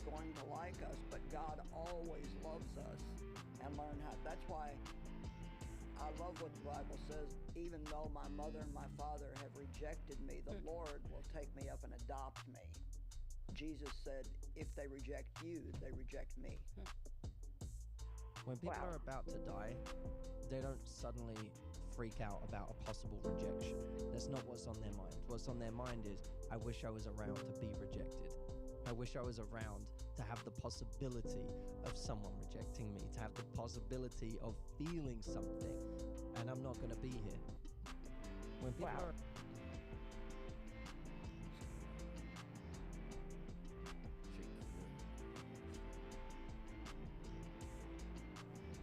going to like us, but God always loves us, and learn how. That's why I love what the Bible says. Even though my mother and my father have rejected me, the Lord will take me up and adopt me. Jesus said, if they reject you, they reject me. When people are about to die, they don't suddenly freak out about a possible rejection. That's not what's on their mind. What's on their mind is, I wish I was around to be rejected. I wish I was around to have the possibility of someone rejecting me, to have the possibility of feeling something, and I'm not going to be here. When people are...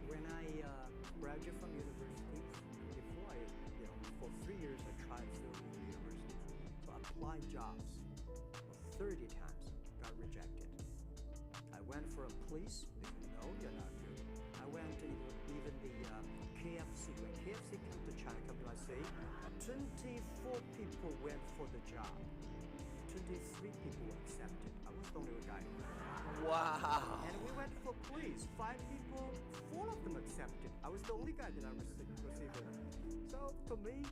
When I graduated from university, before for 3 years I tried filming in university. So I applied jobs for 30 times, got rejected. I went for a police, they said, no, you're not good. I went to even the KFC. When KFC came to China, come to USA, 24 people went for the job. 23 people were accepted. I was the only guy. Wow. And we went for police. 5 people, 4 of them accepted. I was the only guy that I received it. So to me,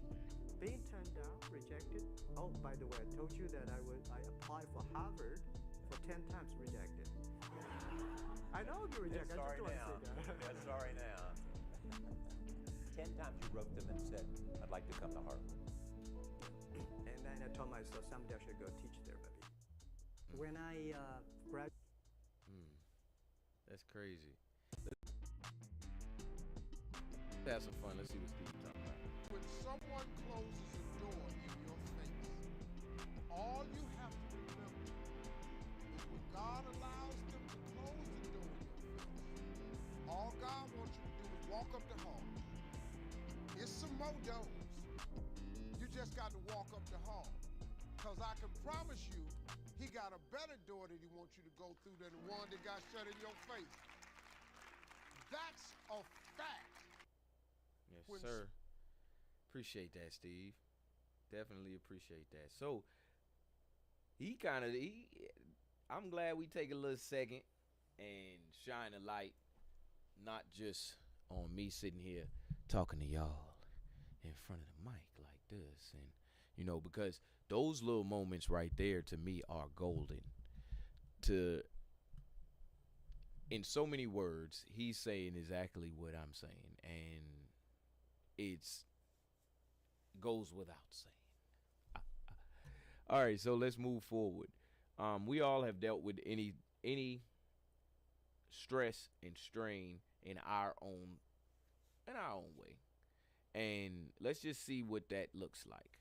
being turned down, rejected. Oh, by the way, I told you that I applied for Harvard for 10 times, rejected. I know you rejected. Sorry now. Yeah, sorry now. 10 times you wrote them and said, I'd like to come to Harvard. And then I told myself, someday I should go teach there, maybe. When I graduated... That's crazy. Let's have some fun. Let's see what Steve talking about. When someone closes a door in your face, all you have to remember is when God allows them to close the door in your face, all God wants you to do is walk up the hall. It's some more doors. You just got to walk up the hall. Because I can promise you, he got a better door that he wants you to go through than the one that got shut in your face. That's a fact. Yes, sir. Appreciate that, Steve. Definitely appreciate that. So, I'm glad we take a little second and shine a light, not just on me sitting here talking to y'all in front of the mic like this. And, you know, because those little moments right there to me are golden. In so many words, he's saying exactly what I'm saying. And it goes without saying. All right, so let's move forward. We all have dealt with any stress and strain in our own way. And let's just see what that looks like.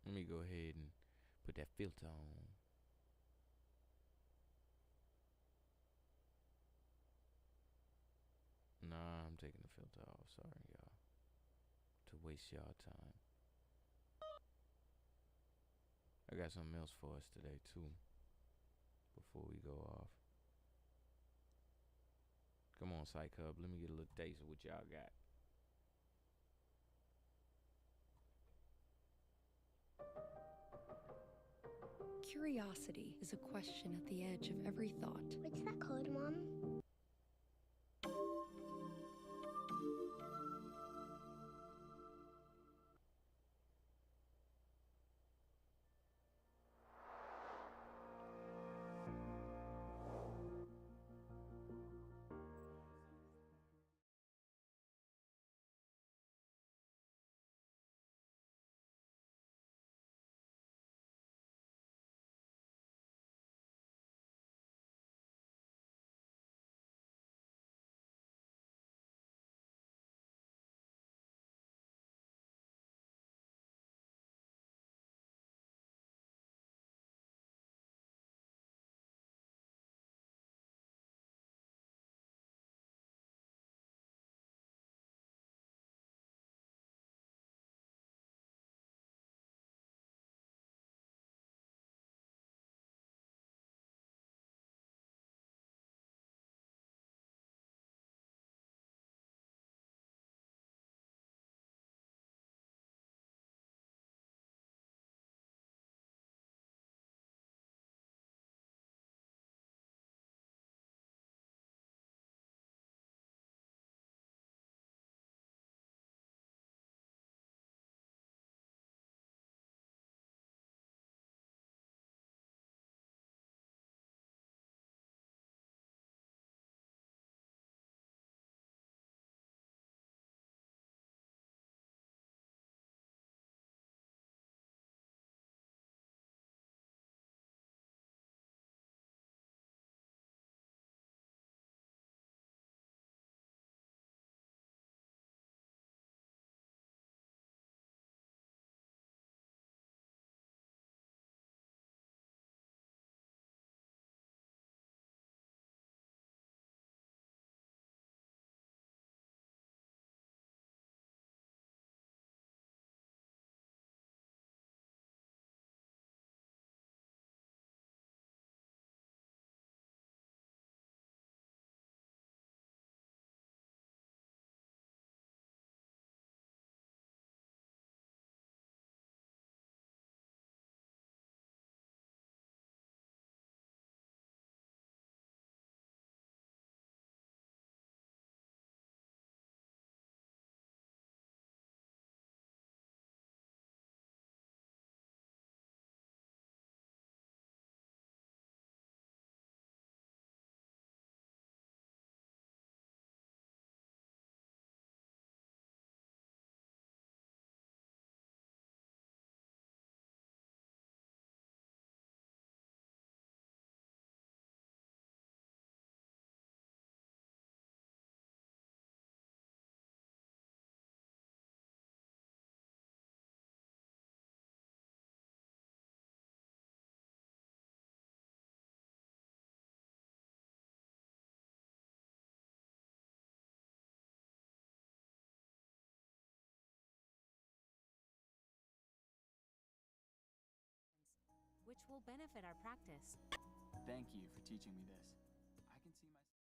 Let me go ahead and put that filter on. Nah, I'm taking the filter off. Sorry, y'all. To waste y'all time. I got something else for us today, too. Before we go off. Come on, Psych Hub. Let me get a little taste of what y'all got. Curiosity is a question at the edge of every thought. What's that called, Mom? which will benefit our practice. Thank you for teaching me this. I can see myself.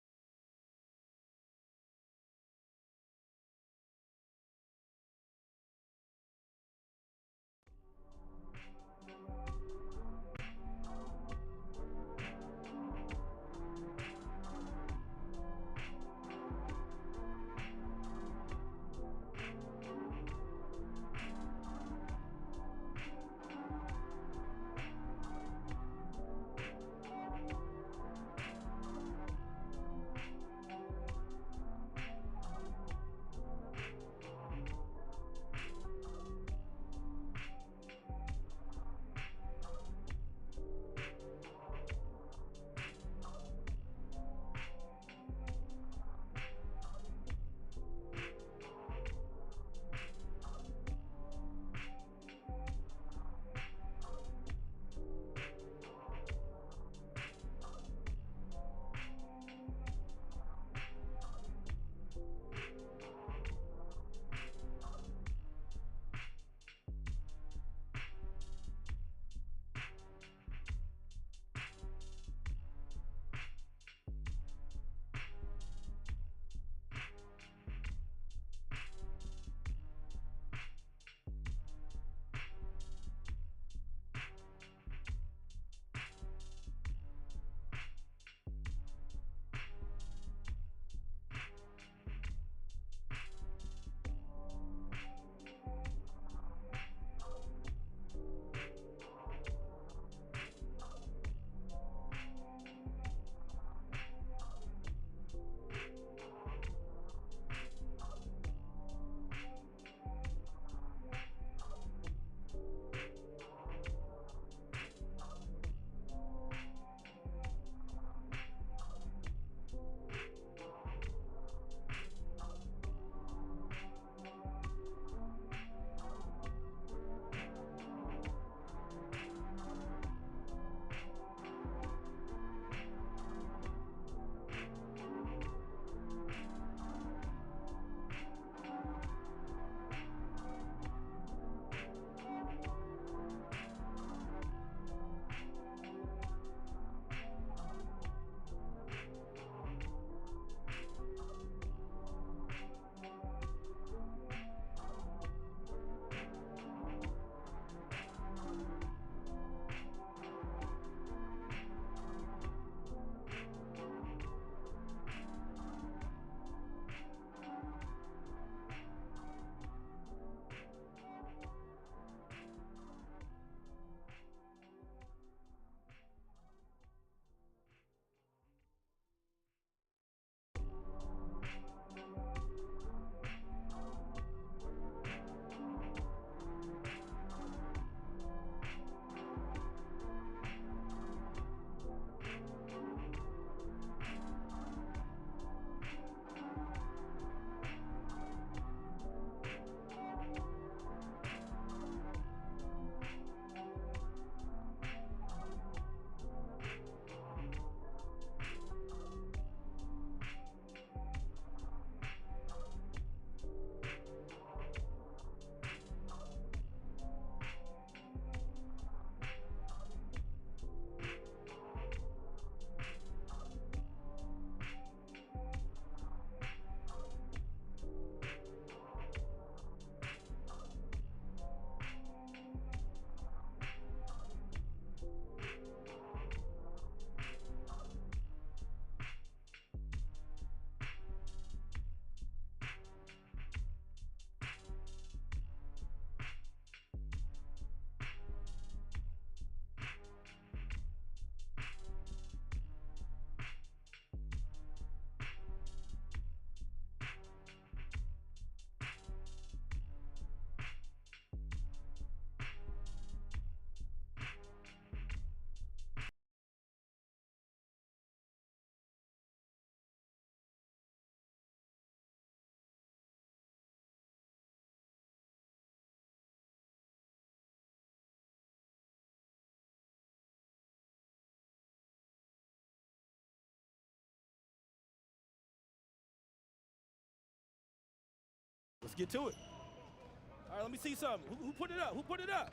Let's get to it. All right, let me see something. Who put it up? Who put it up?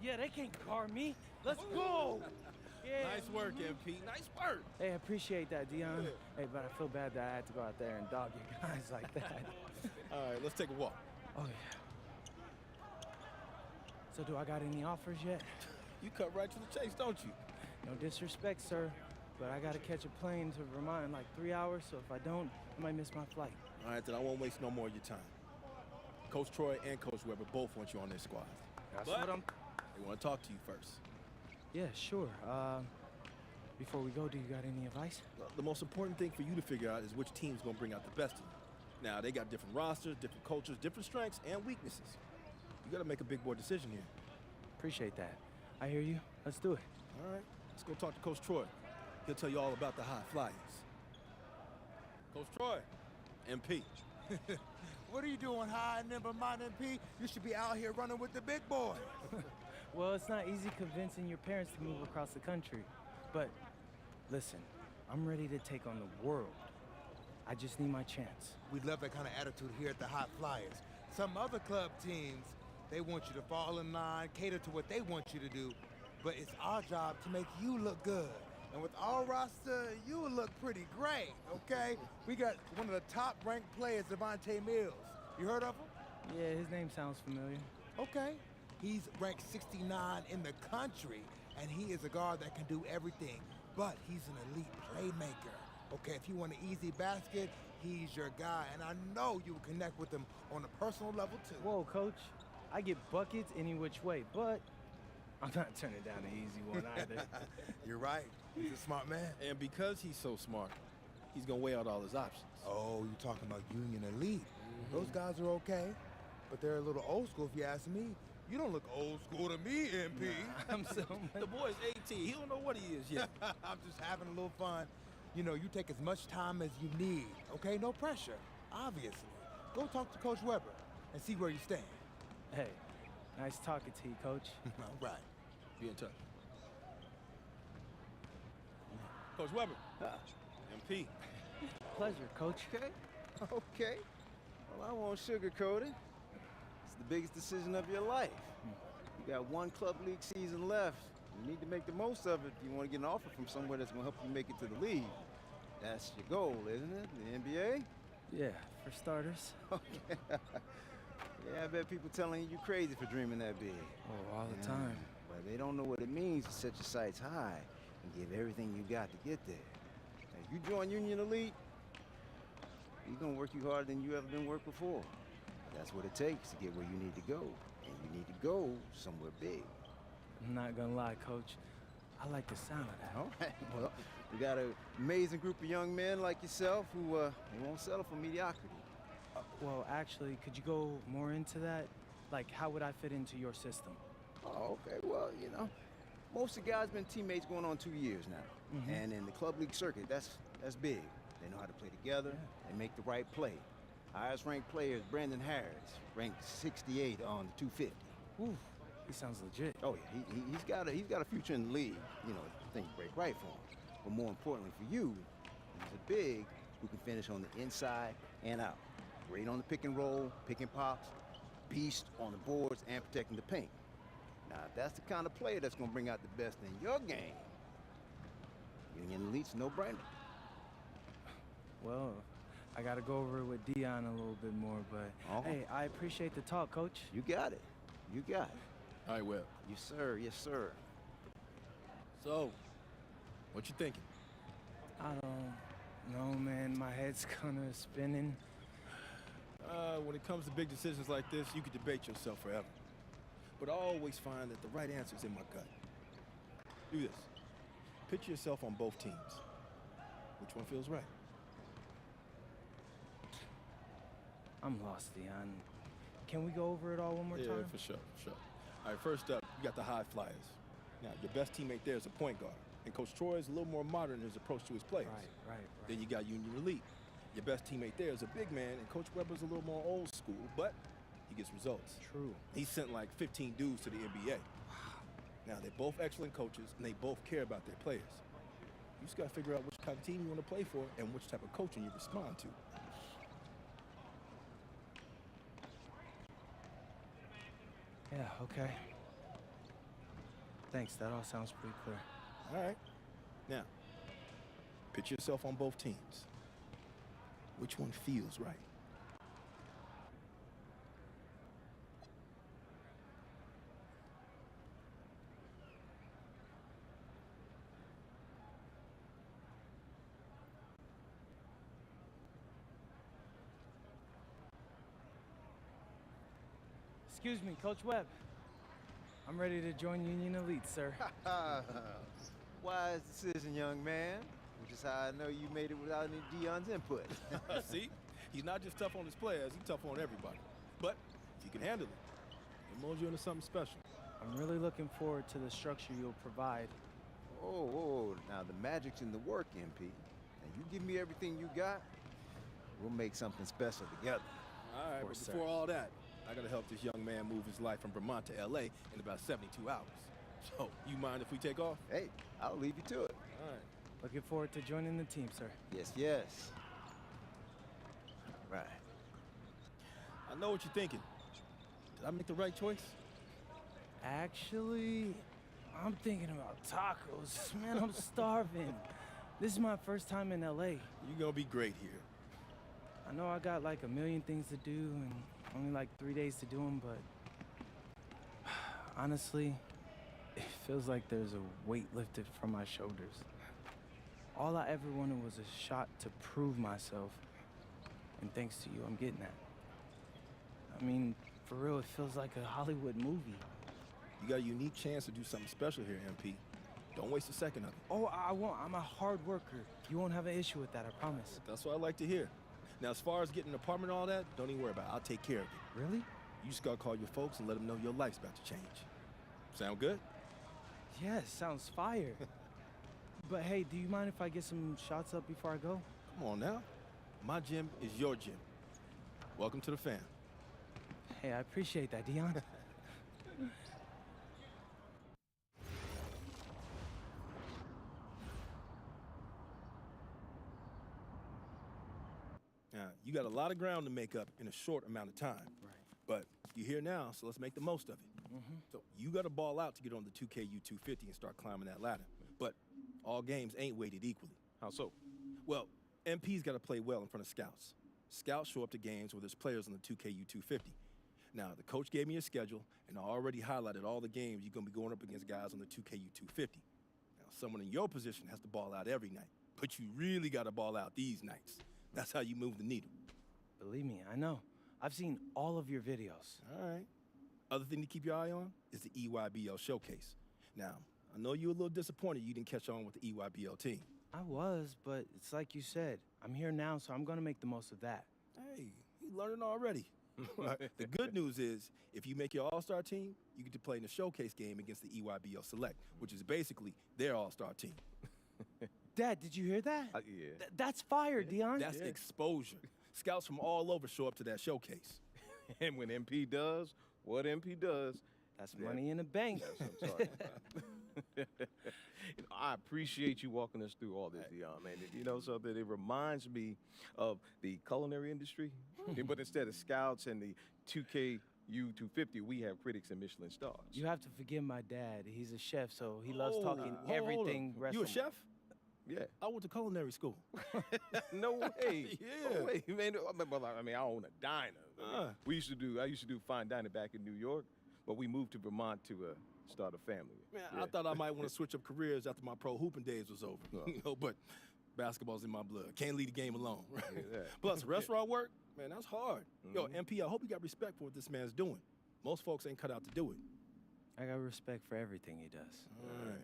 Yeah, they can't guard me. Let's go. Yeah. Nice work, MP. Nice work. Hey, I appreciate that, Dion. Hey, but I feel bad that I had to go out there and dog you guys like that. All right, let's take a walk. Oh, yeah. So do I got any offers yet? You cut right to the chase, don't you? No disrespect, sir, but I gotta catch a plane to Vermont in like 3 hours, so if I don't, I might miss my flight. All right, then I won't waste no more of your time. Coach Troy and Coach Weber both want you on their squad. That's but what I'm... they want to talk to you first. Yeah, sure. Before we go, do you got any advice? Well, the most important thing for you to figure out is which team's going to bring out the best in you. Now, they got different rosters, different cultures, different strengths, and weaknesses. You got to make a big boy decision here. Appreciate that. I hear you. Let's do it. All right, let's go talk to Coach Troy. He'll tell you all about the High Flyers. Coach Troy, MP. What are you doing, High and Nimble Mind MP? You should be out here running with the big boy. Well, it's not easy convincing your parents to move across the country. But listen, I'm ready to take on the world. I just need my chance. We love that kind of attitude here at the Hot Flyers. Some other club teams, they want you to fall in line, cater to what they want you to do. But it's our job to make you look good. And with our roster, you will look pretty great, okay? We got one of the top-ranked players, Devontae Mills. You heard of him? Yeah, his name sounds familiar. Okay. He's ranked 69 in the country, and he is a guard that can do everything. But he's an elite playmaker. Okay, if you want an easy basket, he's your guy. And I know you will connect with him on a personal level, too. Whoa, Coach. I get buckets any which way, but I'm not turning down the easy one either. You're right. He's a smart man. And because he's so smart, he's going to weigh out all his options. Oh, you're talking about Union Elite. Those guys are okay, but they're a little old school if you ask me. You don't look old school to me, MP. Nah, I'm so The boy's 18. He don't know what he is yet. I'm just having a little fun. You know, you take as much time as you need, okay? No pressure, obviously. Go talk to Coach Weber and see where you stand. Hey, nice talking to you, Coach. All right. Be in touch. Coach Weber. MP. Pleasure, Coach. Okay. Okay. Well, I won't sugarcoat it. It's the biggest decision of your life. You got one club league season left. You need to make the most of it if you want to get an offer from somewhere that's going to help you make it to the league. That's your goal, isn't it? The NBA? Yeah, for starters. Okay. Yeah, I bet people telling you you're crazy for dreaming that big. Oh, all the time. But they don't know what it means to set your sights high and give everything you got to get there. If you join Union Elite, you're going to work you harder than you ever been worked before. That's what it takes to get where you need to go. And you need to go somewhere big. I'm not going to lie, Coach. I like the sound of that. All right. Well, we got an amazing group of young men like yourself who won't settle for mediocrity. Well, actually, could you go more into that? Like, how would I fit into your system? Oh, okay. Well, you know, most of the guys been teammates going on 2 years now. And in the club league circuit, that's big. They know how to play together. They make the right play. Highest ranked player is Brandon Harris, ranked 68 on the 250. Ooh, he sounds legit. Oh yeah, he's got a future in the league. You know, things break right for him. But more importantly for you, he's a big who can finish on the inside and out. Great on the pick and roll, pick and pops, beast on the boards and protecting the paint. Now, if that's the kind of player that's going to bring out the best in your game, Union Elite's no-brainer. Well, I got to go over it with Dion a little bit more, but hey, I appreciate the talk, Coach. You got it. You got it. All right, Webb. Yes, sir. Yes, sir. So, what you thinking? I don't know, man. My head's kind of spinning. When it comes to big decisions like this, you could debate yourself forever. But I always find that the right answer is in my gut. Do this. Picture yourself on both teams. Which one feels right? I'm lost, Dion. Can we go over it all one more time? Yeah, for sure. All right, first up, you got the High Flyers. Now, your best teammate there is a point guard. And Coach Troy is a little more modern in his approach to his players. Right. Then you got Union Elite. Your best teammate there is a big man, and Coach Weber's a little more old school, but he gets results. True. He sent like 15 dudes to the NBA. Now, they're both excellent coaches, and they both care about their players. You just got to figure out which kind of team you want to play for and which type of coaching you respond to. Yeah, okay. Thanks, that all sounds pretty clear. All right. Now, picture yourself on both teams. Which one feels right? Excuse me, Coach Webb. I'm ready to join Union Elite, sir. Wise decision, young man. Which is how I know you made it without any Deion's input. See? He's not just tough on his players, he's tough on everybody. But if you can handle it, it molds you into something special. I'm really looking forward to the structure you'll provide. Whoa. Now, the magic's in the work, MP. Now, you give me everything you got, we'll make something special together. All right, but before all that, I gotta help this young man move his life from Vermont to LA in about 72 hours. So, you mind if we take off? Hey, I'll leave you to it. All right. Looking forward to joining the team, sir. Yes. Right. I know what you're thinking. Did I make the right choice? Actually, I'm thinking about tacos. Man, I'm starving. This is my first time in LA. You're gonna be great here. I know I got like a million things to do and only like 3 days to do them, but honestly, it feels like there's a weight lifted from my shoulders. All I ever wanted was a shot to prove myself, and thanks to you, I'm getting that. I mean, for real, it feels like a Hollywood movie. You got a unique chance to do something special here, MP. Don't waste a second of it. Oh, I won't. I'm a hard worker. You won't have an issue with that, I promise. That's what I like to hear. Now, as far as getting an apartment and all that, don't even worry about it. I'll take care of it. Really? You just gotta call your folks and let them know your life's about to change. Sound good? Yes, sounds fire. But hey, do you mind if I get some shots up before I go? Come on now. My gym is your gym. Welcome to the fam. Hey, I appreciate that, Deion. Now, you got a lot of ground to make up in a short amount of time. Right. But you're here now, so let's make the most of it. Mm-hmm. So you got to ball out to get on the 2KU250 and start climbing that ladder. But all games ain't weighted equally. How so? Well, MP's got to play well in front of scouts. Scouts show up to games where there's players on the 2KU250. Now, the coach gave me a schedule, and I already highlighted all the games you're going to be going up against guys on the 2KU250. Now, someone in your position has to ball out every night, but you really got to ball out these nights. That's how you move the needle. Believe me, I know. I've seen all of your videos. All right. Other thing to keep your eye on is the EYBL showcase. Now, I know you're a little disappointed you didn't catch on with the EYBL team. I was, but it's like you said. I'm here now, so I'm gonna make the most of that. Hey, you're learning already. The good news is, if you make your all-star team, you get to play in the showcase game against the EYBL Select, which is basically their all-star team. Dad, did you hear that? Yeah. That's fire, Deion. That's exposure. Scouts from all over show up to that showcase. And when MP does what MP does, that's money in the bank. That's what I'm talking about. I appreciate you walking us through all this, Deion, man. You know something? It reminds me of the culinary industry, but instead of scouts and the 2KU250, we have critics and Michelin stars. You have to forgive my dad. He's a chef, so he loves talking everything restaurant. You a chef? Yeah. I went to culinary school. No way. Yeah. No way, man. I mean, I own a diner. I used to do fine dining back in New York, but we moved to Vermont to start a family. Man, Yeah. I thought I might want to switch up careers after my pro hooping days was over. You know, but basketball's in my blood. Can't leave the game alone. Right? Yeah. Plus, restaurant work, man, that's hard. Yo, MP, I hope you got respect for what this man's doing. Most folks ain't cut out to do it. I got respect for everything he does. All right.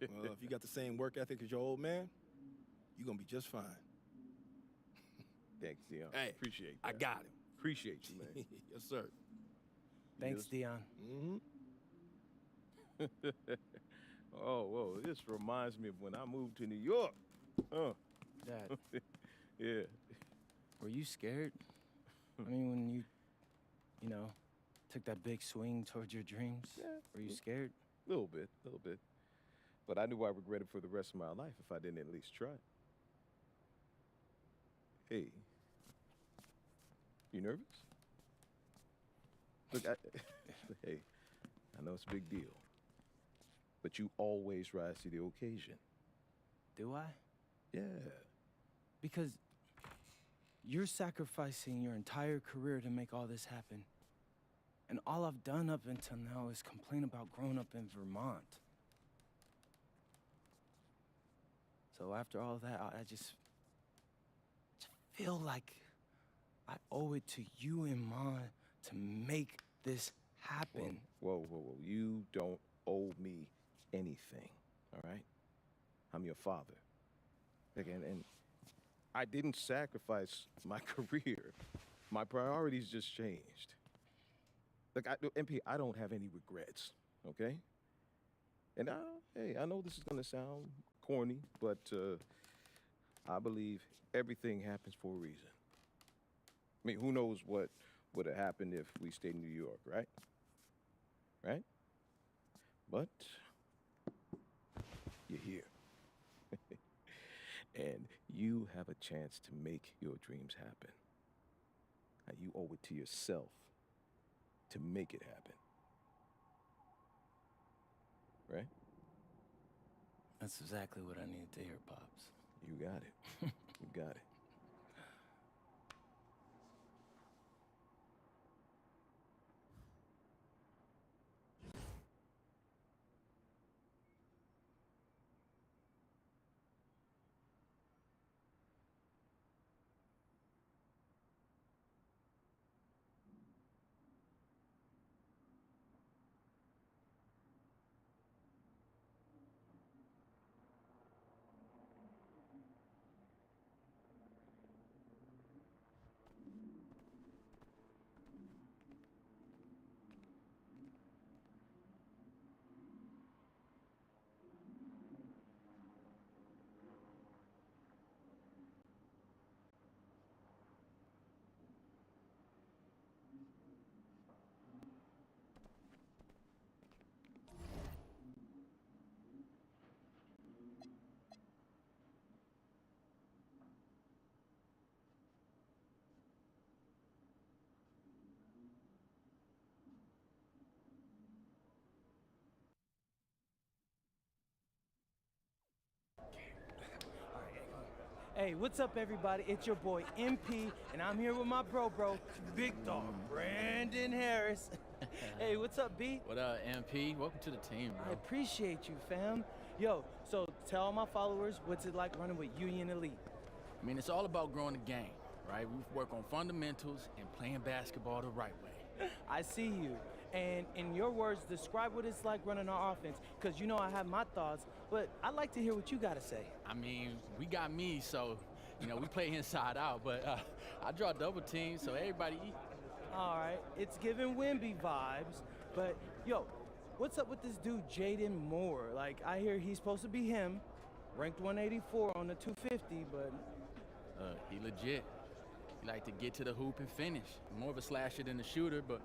Well, if you got the same work ethic as your old man, you're going to be just fine. Thanks, Deion. Hey, Appreciate that. I got him. Appreciate you, man. Yes, sir. Thanks, Deion. Mm-hmm. Oh, whoa. This reminds me of when I moved to New York. Dad, Yeah. were you scared? I mean, when you know, took that big swing towards your dreams? Yeah. Were you scared? A little bit. But I knew I regretted for the rest of my life if I didn't at least try. Hey, you nervous? Look, hey, I know it's a big deal. but you always rise to the occasion. Do I? Yeah. Because you're sacrificing your entire career to make all this happen. And all I've done up until now is complain about growing up in Vermont. So after all that, I just feel like I owe it to you and Ma to make this happen. Whoa. You don't owe me anything, all right? I'm your father. And I didn't sacrifice my career. My priorities just changed. Look, MP, I don't have any regrets, okay? And I know this is gonna sound corny, but I believe everything happens for a reason. I mean, who knows what would have happened if we stayed in New York, right? Right? But you're here. And you have a chance to make your dreams happen. Now, you owe it to yourself to make it happen. Right? That's exactly what I needed to hear, Pops. You got it. You got it. Hey, what's up, everybody? It's your boy MP, and I'm here with my bro, Big Dog Brandon Harris. Hey, what's up, B? What up, MP? Welcome to the team, bro. I appreciate you, fam. Yo, so tell all my followers, what's it like running with Union Elite? I mean, it's all about growing the game, right? We work on fundamentals and playing basketball the right way. I see you. And in your words, describe what it's like running our offense, because you know I have my thoughts, but I'd like to hear what you got to say. I mean, we got me, so, you know, we play inside out, but I draw double teams, so everybody eat. All right, it's giving Wimby vibes, but yo, what's up with this dude, Jaden Moore? Like, I hear he's supposed to be him, ranked 184 on the 250, but... He legit. He like to get to the hoop and finish. More of a slasher than a shooter, but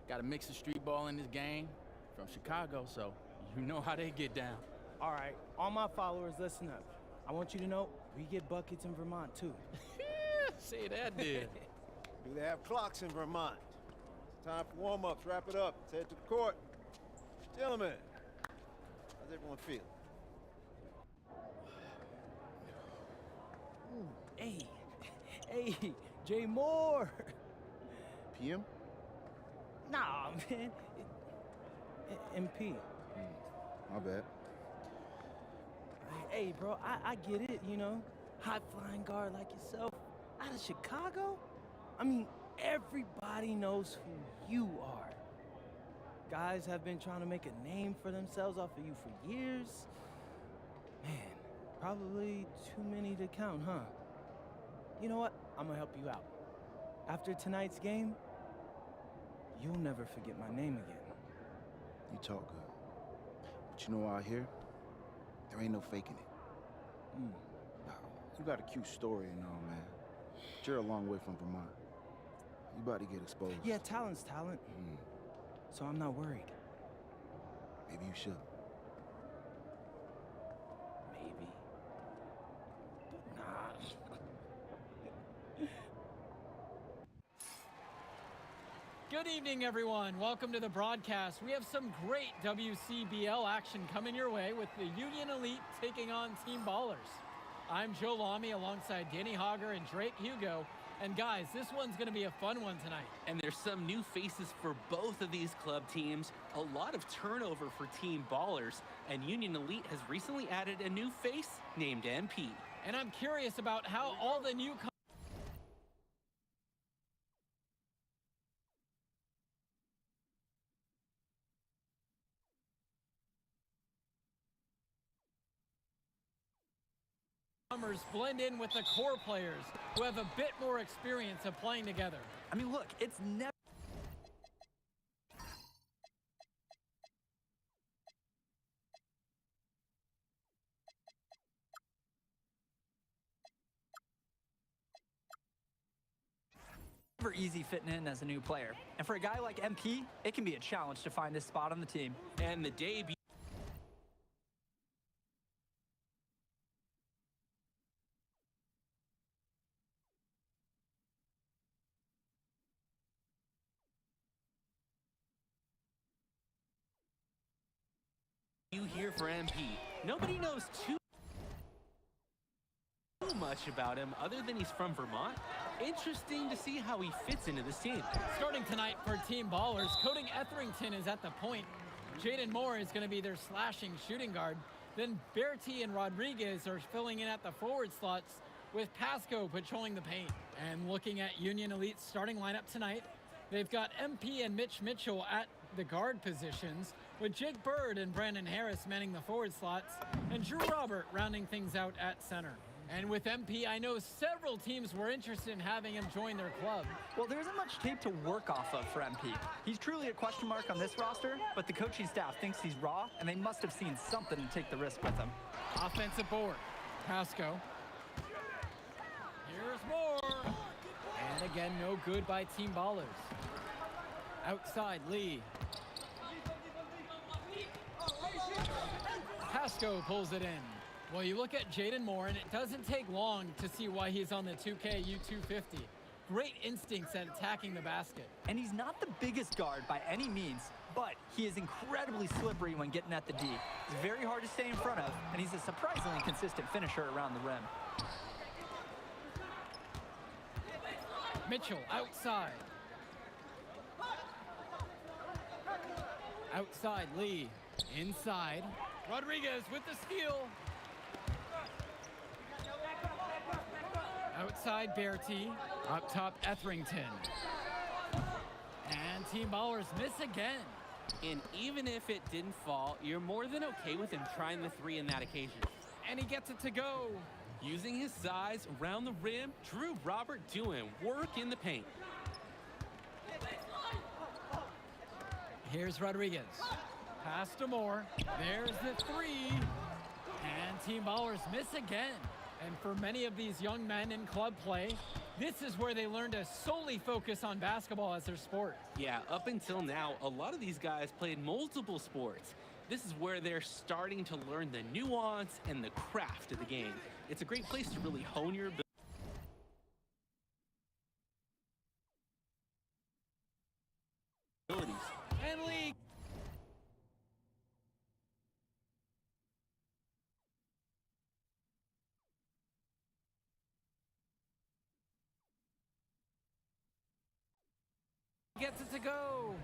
got a mix of street ball in this game from Chicago, so you know how they get down. All right, all my followers, listen up. I want you to know we get buckets in Vermont, too. Say that, dude. Do they have clocks in Vermont? It's time for warm-ups. Wrap it up. Let's head to the court. Gentlemen, how's everyone feel? Hey, Jay Moore. PM? Nah, man. MP. My bad. Hey, bro, I get it, you know. High-flying guard like yourself out of Chicago? I mean, everybody knows who you are. Guys have been trying to make a name for themselves off of you for years. Man, probably too many to count, huh? You know what? I'm gonna help you out. After tonight's game, you'll never forget my name again. You talk good. But you know out here, there ain't no faking it. Now, you got a cute story and all, man. But you're a long way from Vermont. You about to get exposed. Yeah, talent's talent. So I'm not worried. Maybe you should. Maybe. Nah. Good evening, everyone. Welcome to the broadcast. We have some great WCBL action coming your way with the Union Elite taking on Team Ballers. I'm Joe Lamy alongside Danny Hogger and Drake Hugo. And guys, this one's going to be a fun one tonight. And there's some new faces for both of these club teams. A lot of turnover for Team Ballers. And Union Elite has recently added a new face named MP. And I'm curious about how all the newcomers blend in with the core players who have a bit more experience of playing together. I mean, look, it's never easy fitting in as a new player. And for a guy like MP, it can be a challenge to find his spot on the team. And the debut here for MP. Nobody knows too much about him other than he's from Vermont. Interesting to see how he fits into this team. Starting tonight for Team Ballers, Cody Etherington is at the point. Jaden Moore is going to be their slashing shooting guard. Then Bertie and Rodriguez are filling in at the forward slots with Pasco patrolling the paint. And looking at Union Elite's starting lineup tonight, they've got MP and Mitch Mitchell at the guard positions, with Jake Bird and Brandon Harris manning the forward slots, and Drew Robert rounding things out at center. And with MP, I know several teams were interested in having him join their club. Well, there isn't much tape to work off of for MP. He's truly a question mark on this roster, but the coaching staff thinks he's raw, and they must have seen something to take the risk with him. Offensive board, Pasco. Here's Moore. And again, no good by Team Ballers. Outside, Lee. Pasco pulls it in. Well, you look at Jaden Moore, and it doesn't take long to see why he's on the 2K U250. Great instincts at attacking the basket. And he's not the biggest guard by any means, but he is incredibly slippery when getting at the D. He's very hard to stay in front of, and he's a surprisingly consistent finisher around the rim. Mitchell outside. Outside, Lee. Inside. Rodriguez with the steal. Outside, Bertie. Up top, Etherington. And Team Ballers miss again. And even if it didn't fall, you're more than okay with him trying the three in that occasion. And he gets it to go. Using his size around the rim, Drew Robert doing work in the paint. Here's Rodriguez. Pass to Moore. There's the three. And Team Ballers miss again. And for many of these young men in club play, this is where they learn to solely focus on basketball as their sport. Yeah, up until now, a lot of these guys played multiple sports. This is where they're starting to learn the nuance and the craft of the game. It's a great place to really hone your abilities. And Lee. Gets it to go.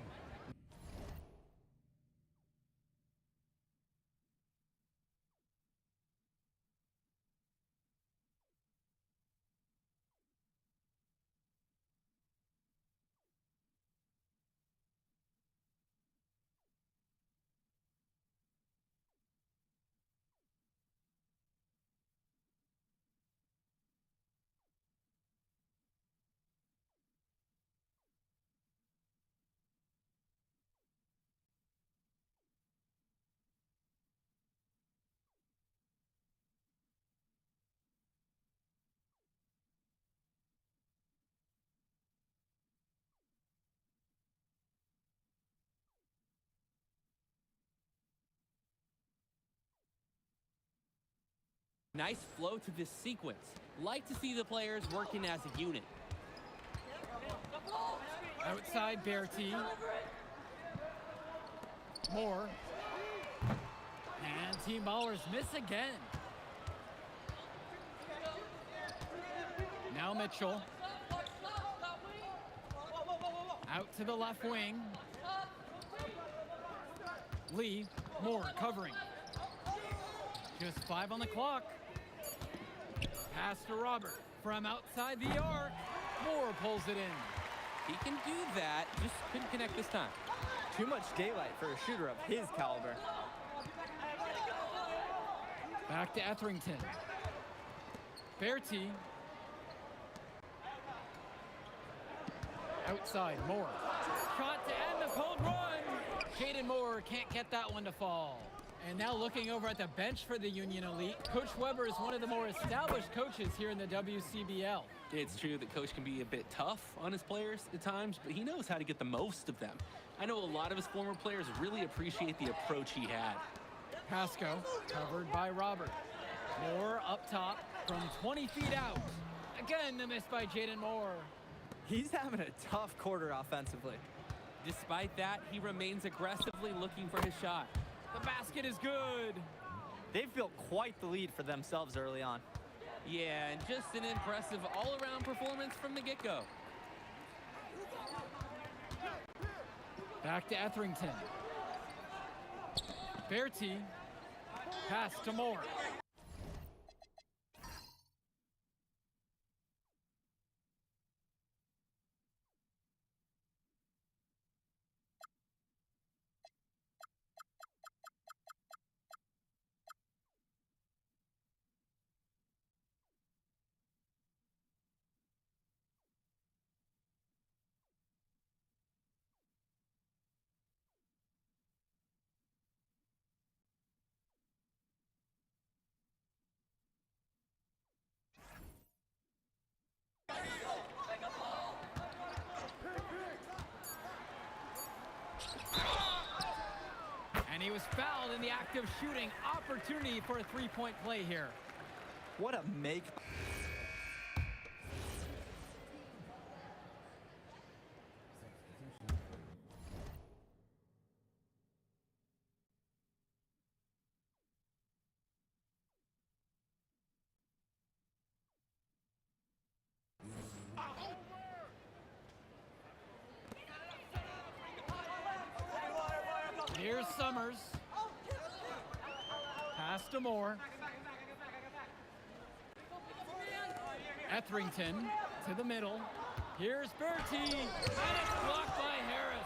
Nice flow to this sequence. Like to see the players working as a unit. Outside. Outside Berti. Moore. And Team Ballers miss again. Now Mitchell. Out to the left wing. Lee, Moore covering. Just 5 on the clock. Pass to Robert from outside the arc. Moore pulls it in. He can do that, just couldn't connect this time. Too much daylight for a shooter of his caliber. Back to Etherington. Berti. Outside, Moore. Shot to end the cold run. Jaden Moore can't get that one to fall. And now looking over at the bench for the Union Elite, Coach Weber is one of the more established coaches here in the WCBL. It's true that Coach can be a bit tough on his players at times, but he knows how to get the most of them. I know a lot of his former players really appreciate the approach he had. Pasco covered by Robert. Moore up top from 20 feet out. Again, the miss by Jaden Moore. He's having a tough quarter offensively. Despite that, he remains aggressively looking for his shot. The basket is good. They've built quite the lead for themselves early on. Yeah, and just an impressive all-around performance from the get-go. Back to Etherington. Berti. Pass to Moore. And he was fouled in the act of shooting. Opportunity for a three-point play here. What a make. Here's Summers. Pass to Moore. Etherington to the middle. Here's Berti, and it's blocked by Harris.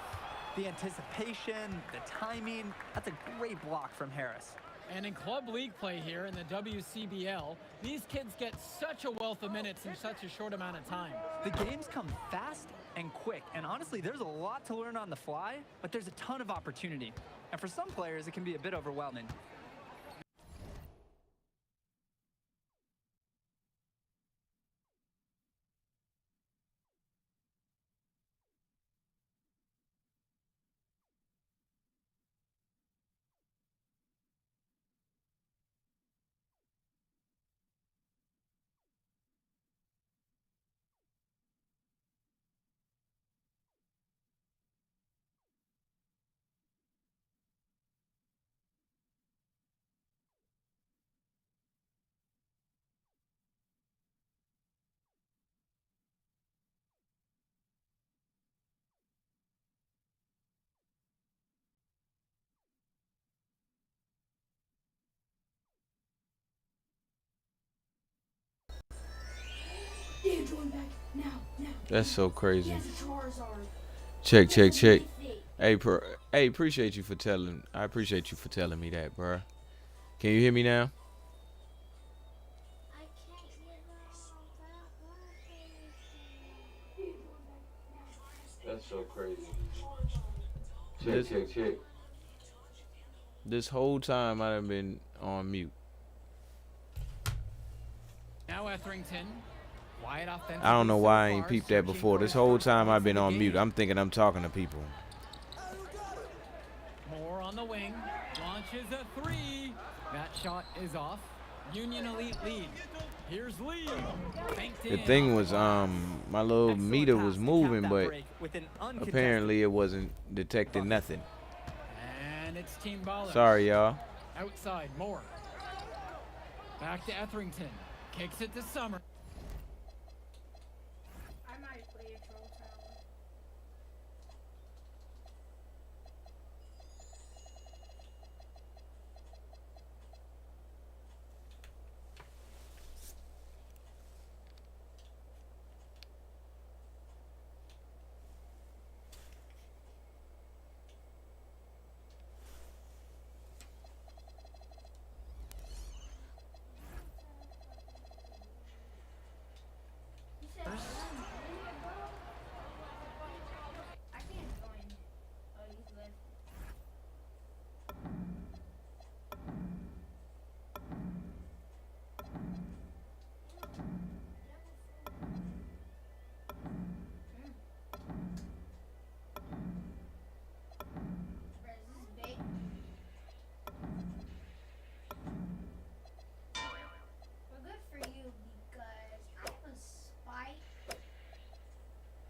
The anticipation, the timing, that's a great block from Harris. And in club league play here in the WCBL, these kids get such a wealth of minutes in such a short amount of time. The games come fast and quick, and honestly, there's a lot to learn on the fly, but there's a ton of opportunity. And for some players, it can be a bit overwhelming. That's so crazy. Check. Hey, appreciate you for telling. I appreciate you for telling me that, bro. Can you hear me now? That's so crazy. Check. This whole time I done been on mute. Now Etherington. Wide offensive. I don't know why I ain't peeped that before. This whole time I've been on mute. I'm thinking I'm talking to people. Moore on the wing. Launches a three. That shot is off. Union Elite lead. Here's Lee. The thing was, my little meter was moving, but apparently it wasn't detecting nothing. And it's Team Ballers. Sorry, y'all. Outside, Moore. Back to Etherington. Kicks it to Summer. I might play a troll tower. I can't join. Oh, he's left. Bruh, this is big. Well, good for you because I have a spike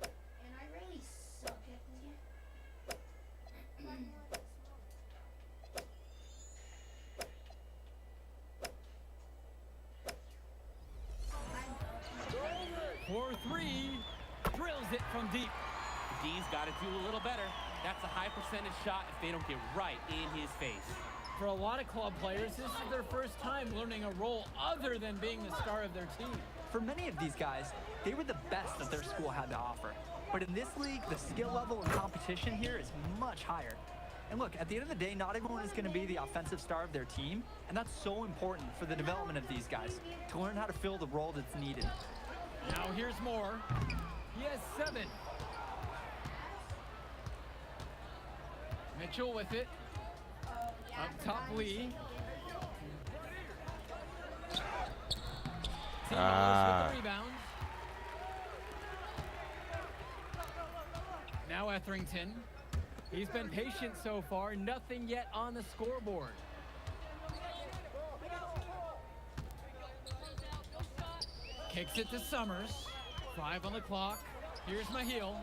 and I really suck at this game. For three. Drills it from deep. D's got to do a little better. That's a high percentage shot if they don't get right in his face. For a lot of club players, this is their first time learning a role other than being the star of their team. For many of these guys, they were the best that their school had to offer. But in this league, the skill level and competition here is much higher. And look, at the end of the day, not everyone is going to be the offensive star of their team, and that's so important for the development of these guys, to learn how to fill the role that's needed. Now here's Moore. He has 7. Mitchell with it. Up top, Lee. Team Ballers with the rebound. Now Etherington. He's been patient so far. Nothing yet on the scoreboard. Kicks it to Summers. 5 on the clock. Here's Mahil.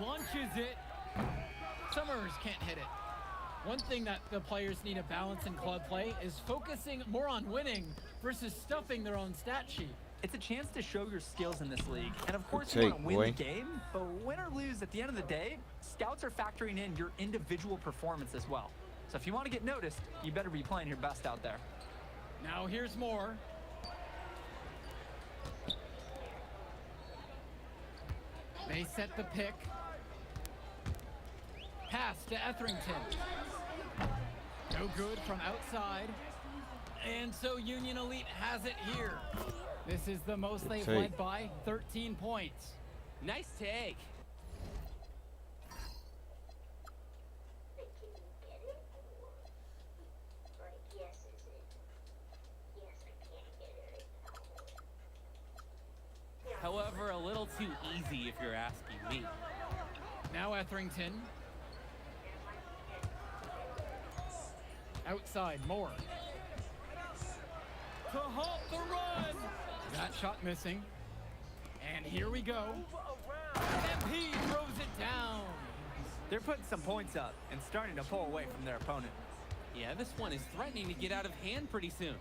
Launches it. Summers can't hit it. One thing that the players need to balance in club play is focusing more on winning versus stuffing their own stat sheet. It's a chance to show your skills in this league. And of course you want to win the game, but win or lose, at the end of the day, scouts are factoring in your individual performance as well. So if you want to get noticed, you better be playing your best out there. Now here's Moore. They set the pick. Pass to Etherington. No good from outside. And so Union Elite has it here. This is the most they've led by, 13 points. Nice take. However, a little too easy if you're asking me. Now Etherington. Outside, Moore. To halt the run! That shot missing. And here we go. MP throws it down. They're putting some points up and starting to pull away from their opponent. Yeah, this one is threatening to get out of hand pretty soon.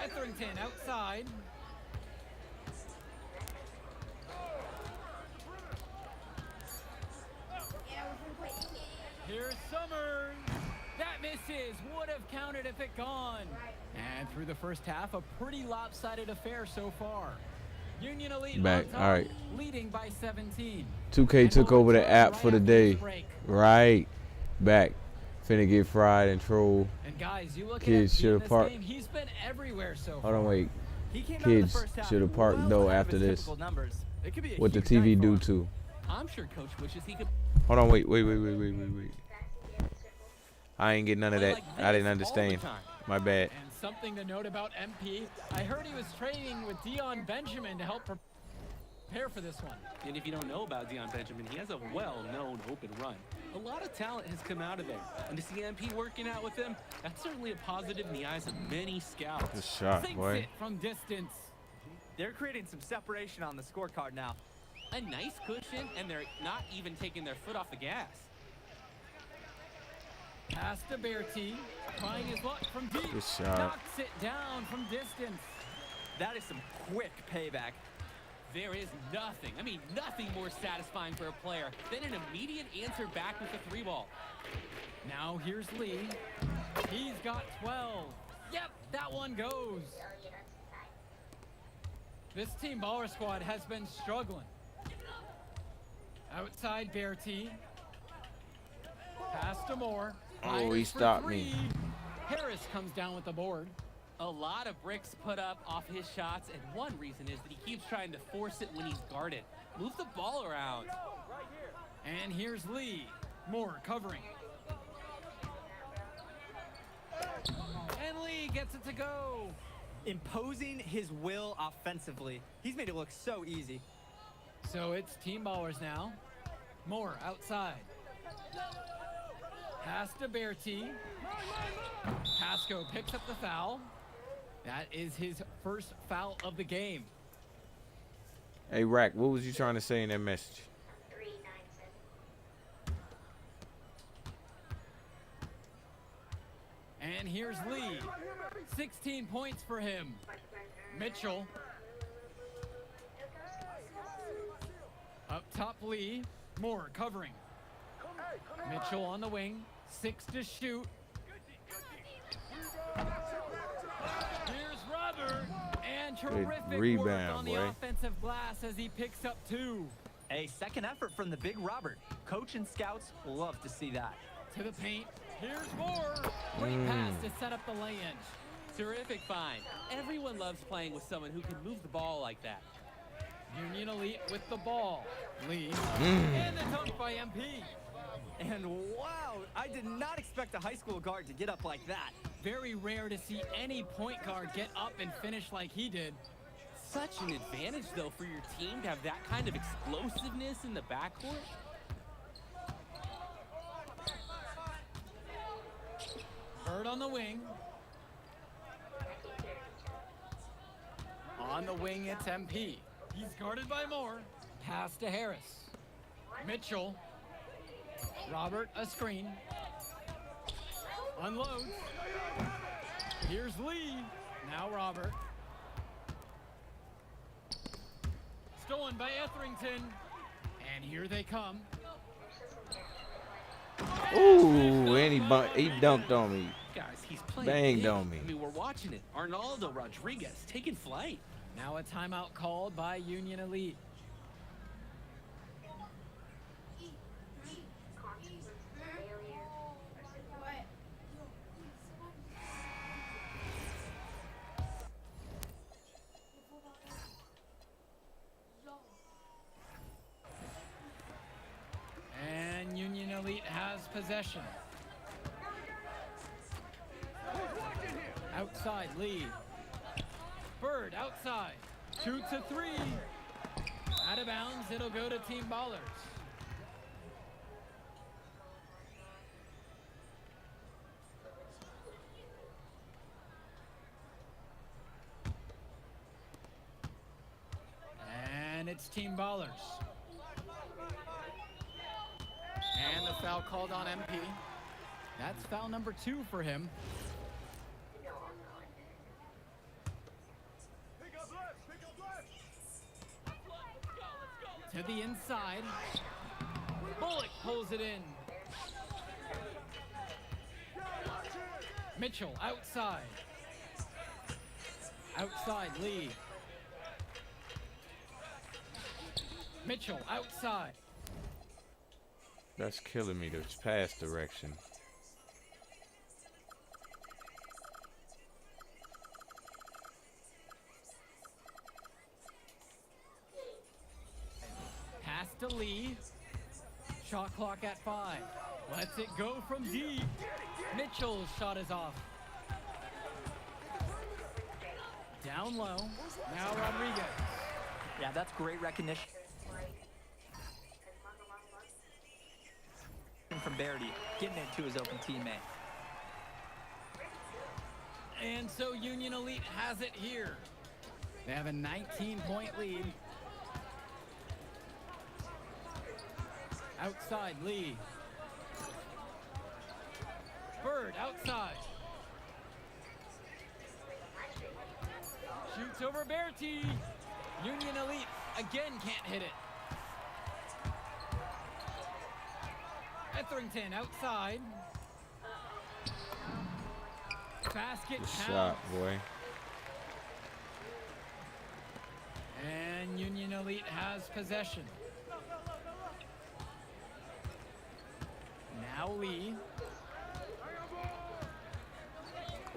Etherington outside. Here's Summers. That misses. Would have counted if it gone. And through the first half, a pretty lopsided affair so far. Union Elite back. All right. Leading by 17. 2K took over the app for the day. Right. Back. Finna get fried and troll. And guys, you look Kids should have parked. He's been everywhere so far. Hold on, wait. Kids should have parked though after this. What the TV do too? I'm sure Coach wishes he could. Hold on, wait. I ain't get none of that. I didn't understand. My bad. And something to note about MP, I heard he was training with Dion Benjamin to help. prepare for this one. And if you don't know about Deion Benjamin, he has a well-known open run. A lot of talent has come out of there. And to see MP working out with him, that's certainly a positive in the eyes of many scouts. Good shot, Sinks boy. it from distance. They're creating some separation on the scorecard now. A nice cushion, and they're not even taking their foot off the gas. Pass to Bertie, trying his luck from deep. Good shot. Knocks it down from distance. That is some quick payback. There is nothing, I mean nothing more satisfying for a player than an immediate answer back with the 3-ball. Now here's Lee. He's got 12. Yep, that one goes. This Team Baller squad has been struggling. Outside Bertie. Pass to Moore. Oh, he Fires for stopped three. me. Harris comes down with the board. A lot of bricks put up off his shots, and one reason is that he keeps trying to force it when he's guarded. Move the ball around. And here's Lee. Moore covering. And Lee gets it to go. Imposing his will offensively. He's made it look so easy. So it's Team Ballers now. Moore outside. Pass to Bertie. Pasco picks up the foul. That is his first foul of the game. Hey, Rack, what was you trying to say in that message? And here's Lee. 16 points for him. Mitchell. Up top Lee. Moore covering. Mitchell on the wing. 6 to shoot. Here's Robert. And terrific rebound, work on the boy. offensive glass as he picks up 2. A second effort from the big Robert. Coach and scouts love to see that. To the paint. Here's Moore. Great pass to set up the lay-in. Terrific find. Everyone loves playing with someone who can move the ball like that. Union Elite with the ball. Lee. And the dunk by MP. And wow, I did not expect a high school guard to get up like that. Very rare to see any point guard get up and finish like he did. Such an advantage, though, for your team to have that kind of explosiveness in the backcourt. Bird on the wing. On the wing, it's MP. He's guarded by Moore. Pass to Harris. Mitchell. Robert, a screen. Unloads. Here's Lee. Now Robert. Stolen by Etherington. And here they come. Ooh, and he dunked on me. Guys, he's playing Banged big. on me. I mean, we're watching it. Arnaldo Rodriguez taking flight. Now a timeout called by Union Elite. And Union Elite has possession. Outside Lee. Bird outside. 2 to 3. Out of bounds, it'll go to Team Ballers. And it's Team Ballers. And the foul called on MP. That's foul number 2 for him. To the inside. Bullock pulls it in. Mitchell outside. Outside Lee. Mitchell outside. That's killing me, this pass direction. Pass to Lee. Shot clock at 5. Lets it go from deep. Mitchell's shot is off. Down low. Now Rodriguez. Yeah, that's great recognition from Berardi, getting it to his open teammate. And so Union Elite has it here. They have a 19-point lead. Outside, Lee. Bird, outside. Shoots over Berti. Union Elite again can't hit it. Etherington outside. Basket Good count. shot, boy. And Union Elite has possession. Now Lee.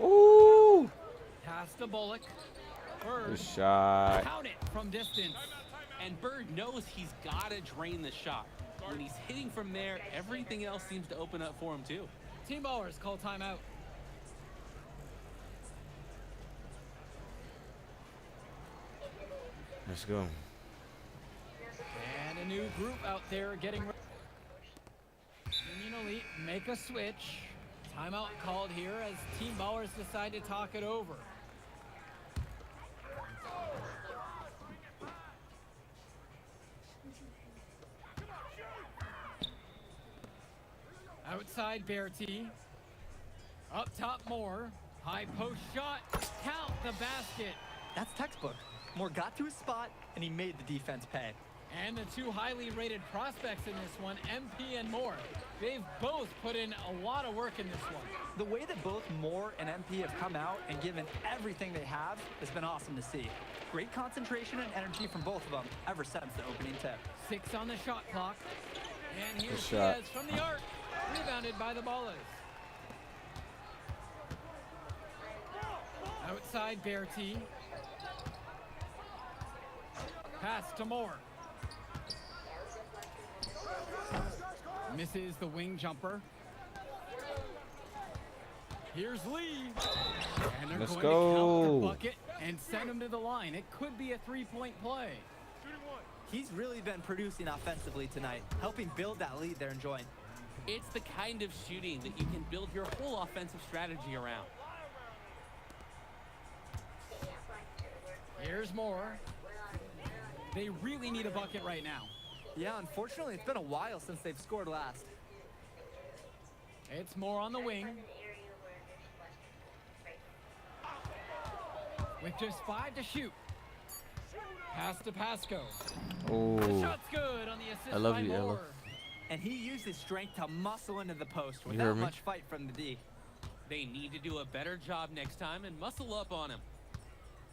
Ooh! Pass to Bullock. Bird. Good shot. Count it from distance. And Bird knows he's got to drain the shot. When he's hitting from there, everything else seems to open up for him too. Team ballers call timeout. Let's go. And a new group out there getting ready. Union Elite make a switch. Timeout called here as team ballers decide to talk it over. Outside Berti. Up top Moore. High post shot. Count the basket. That's textbook. Moore got to his spot, and he made the defense pay. And the two highly rated prospects in this one, MP and Moore. They've both put in a lot of work in this one. The way that both Moore and MP have come out and given everything they have has been awesome to see. Great concentration and energy from both of them ever since the opening tip. 6 on the shot clock. And here's Good shot. Diaz from the arc. Rebounded by the Ballers. Outside Berti. Pass to Moore. Misses the wing jumper. Here's Lee. And they're Let's going go. to count the bucket and send him to the line. It could be a three-point play. He's really been producing offensively tonight, helping build that lead they're enjoying. It's the kind of shooting that you can build your whole offensive strategy around. Here's Moore. They really need a bucket right now. Yeah, unfortunately, it's been a while since they've scored last. It's Moore on the wing. With just 5 to shoot. Pass to Pasco. Oh. The shot's good on the assist I love by you, Moore. Ella. And he used his strength to muscle into the post You without heard me? much fight from the D. They need to do a better job next time and muscle up on him.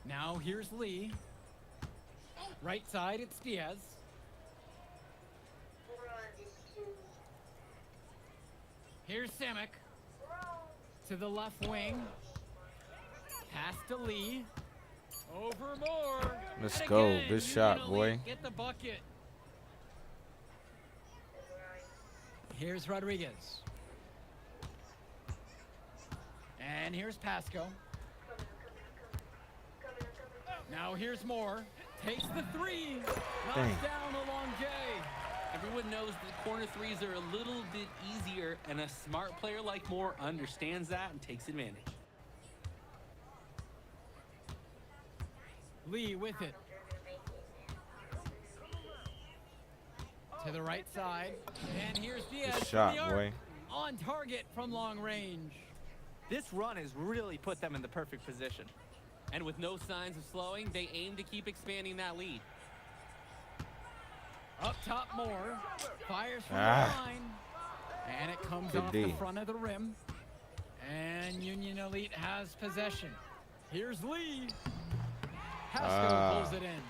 Now here's Lee. Right side, it's Diaz. Here's Samick. To the left wing. Pass to Lee. Over Moore. Let's And go. again, Good Union shot, Elite boy. Get the bucket. Here's Rodriguez. And here's Pasco. Now here's Moore. Takes the three. Knocks Dang. down the long J. Everyone knows that corner threes are a little bit easier, and a smart player like Moore understands that and takes advantage. Lee with it. To the right side. And here's Diaz Good from shot, the arc. boy. On target from long range. This run has really put them in the perfect position. And with no signs of slowing, they aim to keep expanding that lead. Up top Moore. Fires from Ah. the line. And it comes Good off D. the front of the rim. And Union Elite has possession. Here's Lee. Pasco pulls it in.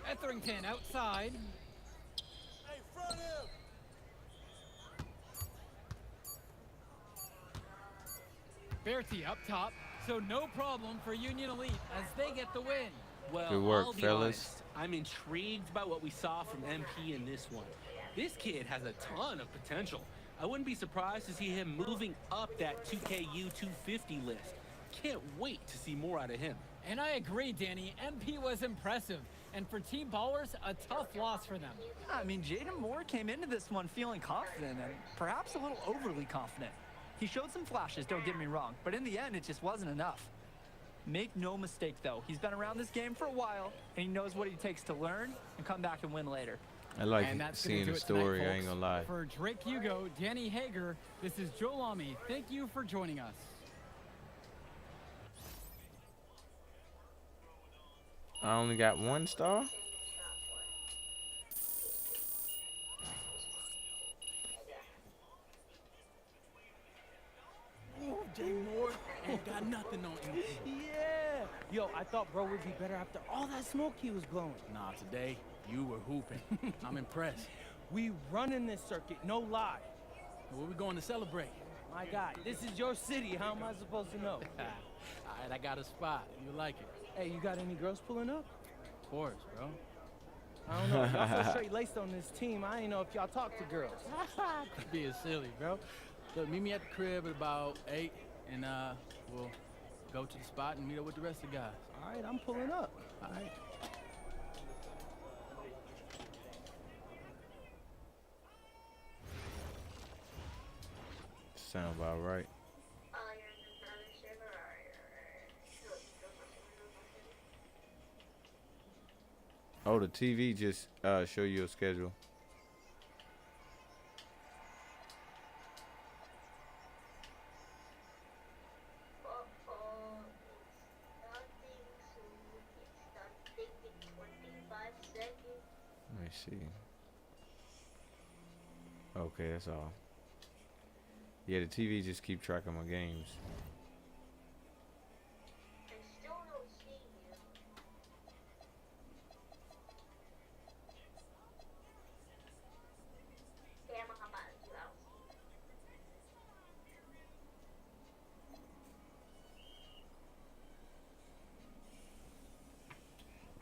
Etherington outside. Hey, front him. Berti up top, so no problem for Union Elite as they get the win. Well, Good work, I'll be fellas. honest, I'm intrigued by what we saw from MP in this one. This kid has a ton of potential. I wouldn't be surprised to see him moving up that 2KU 250 list. Can't wait to see more out of him. And I agree, Danny. MP was impressive. And for Team Ballers, a tough loss for them. I mean, Jaden Moore came into this one feeling confident and perhaps a little overly confident. He showed some flashes, don't get me wrong, but in the end, it just wasn't enough. Make no mistake, though, he's been around this game for a while, and he knows what it takes to learn and come back and win later. I like And that's seeing gonna the do it tonight, story, I folks. ain't gonna lie. For Drake Hugo, Danny Hager, this is Joe Lamy. Thank you for joining us. I only got 1 star? Oh, Jay Moore ain't got nothing on him. Yeah. Yo, I thought bro would be better after all that smoke he was blowing. Nah, today, you were hooping. I'm impressed. We running this circuit, no lie. Where we going to celebrate? My God, this is your city. How am I supposed to know? All right, I got a spot. You like it? Hey, you got any girls pulling up? Of course, bro. I don't know. Y'all so straight laced on this team. I ain't know if y'all talk to girls. Being silly, bro. Look, meet me at the crib at about 8, and we'll go to the spot and meet up with the rest of the guys. All right, I'm pulling up. All right. Sound about right. Oh, the TV just show you a schedule. Let me see. Okay, that's all. Yeah, the TV just keep track of my games.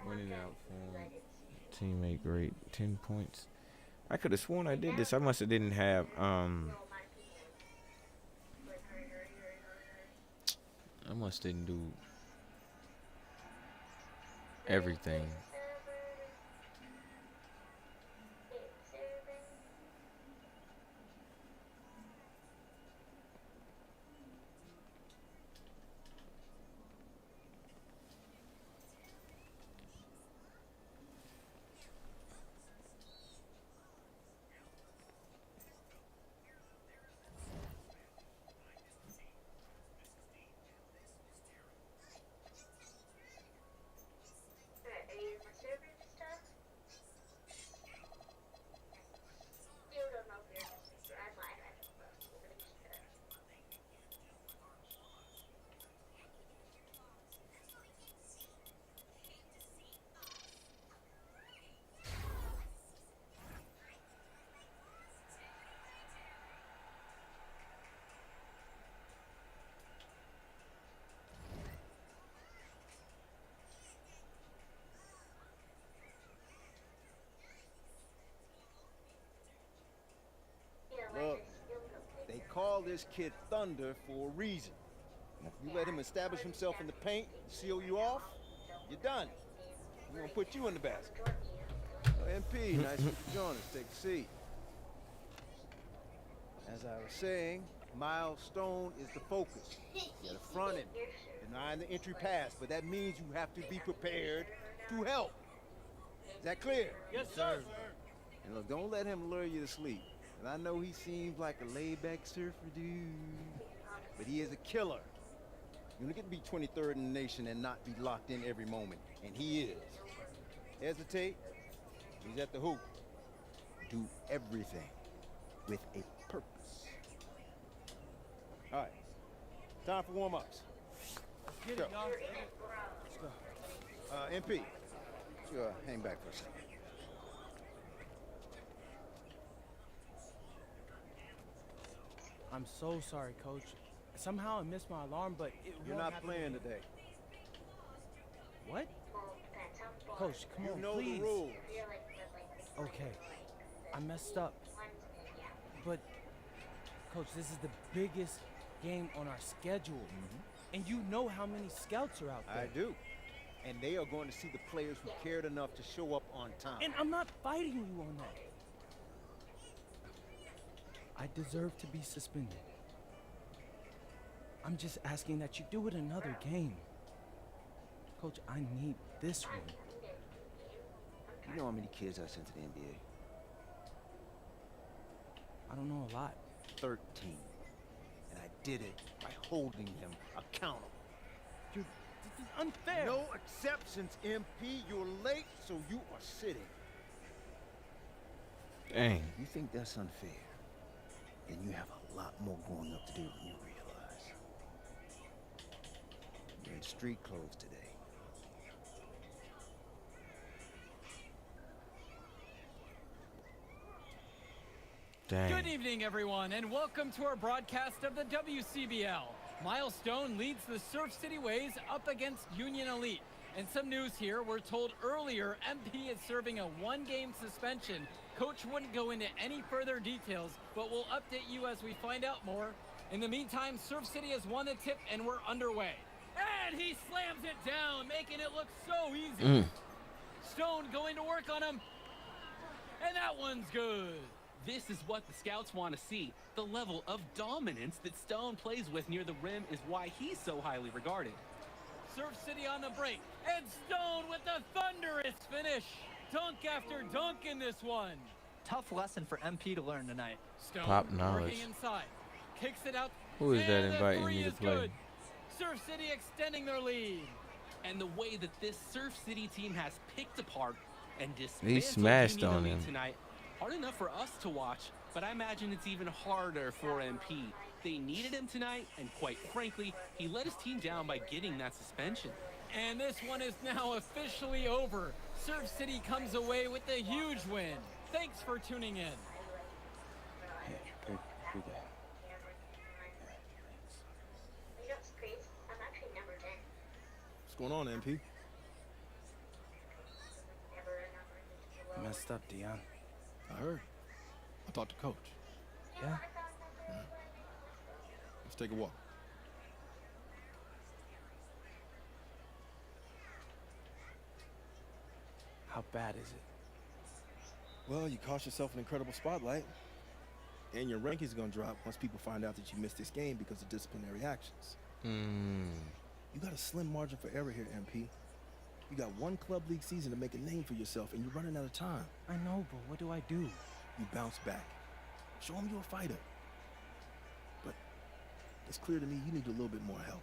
Winning out for teammate rate 10 points. I could have sworn I did this. I must have didn't have I must didn't do everything. Look, they call this kid Thunder for a reason. And if you let him establish himself in the paint, seal you off, you're done. We're gonna put you in the basket. MP, nice to join us. Take a seat. As I was saying, milestone is the focus. You're the front end, denying the entry pass, but that means you have to be prepared to help. Is that clear? Yes, sir. And look, don't let him lure you to sleep. And I know he seems like a laid-back surfer dude, but he is a killer. You don't get to be 23rd in the nation and not be locked in every moment, and he is. Hesitate, he's at the hoop. Do everything with a purpose. All right, time for warm-ups. Get it, y'all. Let's go. MP, sure, hang back for a second. I'm so sorry, Coach. Somehow I missed my alarm, but You're not playing today. What? Coach, come on, You know please. the rules. Okay, I messed up. But, Coach, this is the biggest game on our schedule. And you know how many scouts are out there. I do. And they are going to see the players who cared enough to show up on time. And I'm not fighting you on that. I deserve to be suspended. I'm just asking that you do it another game. Coach, I need this one. You know how many kids I sent to the NBA? I don't know a lot. 13. And I did it by holding them accountable. This is unfair. No exceptions, MP. You're late, so you are sitting. Dang. You think that's unfair? Then you have a lot more growing up to do than you realize. You're in street clothes today. Dang. Good evening, everyone, and welcome to our broadcast of the WCBL. Milestone leads the Surf City Waves up against Union Elite. And some news here, we're told earlier MP is serving a one-game suspension. Coach wouldn't go into any further details, but we'll update you as we find out more. In the meantime, Surf City has won the tip and we're underway. And he slams it down, making it look so easy. Stone going to work on him. And that one's good. This is what the scouts want to see. The level of dominance that Stone plays with near the rim is why he's so highly regarded. Surf City on the break, and Stone with the thunderous finish. Dunk after dunk in this one. Tough lesson for MP to learn tonight. Stone Pop knowledge. working inside, kicks it out. Who is that and the inviting three me to is play? good. Surf City extending their lead. And the way that this Surf City team has picked apart and He dismantled smashed Union on Elite him. tonight, hard enough for us to watch, but I imagine it's even harder for MP. They needed him tonight, and quite frankly, he let his team down by getting that suspension. And this one is now officially over. Surf City comes away with a huge win. Thanks for tuning in. Good game. What's going on, MP? Messed up, Dion. I heard. I talked to Coach. Yeah? Let's take a walk. How bad is it? Well, you cost yourself an incredible spotlight. And your ranking's gonna drop once people find out that you missed this game because of disciplinary actions. You got a slim margin for error here, MP. You got one club league season to make a name for yourself, and you're running out of time. I know, but what do I do? You bounce back. Show them you're a fighter. But it's clear to me you need a little bit more help.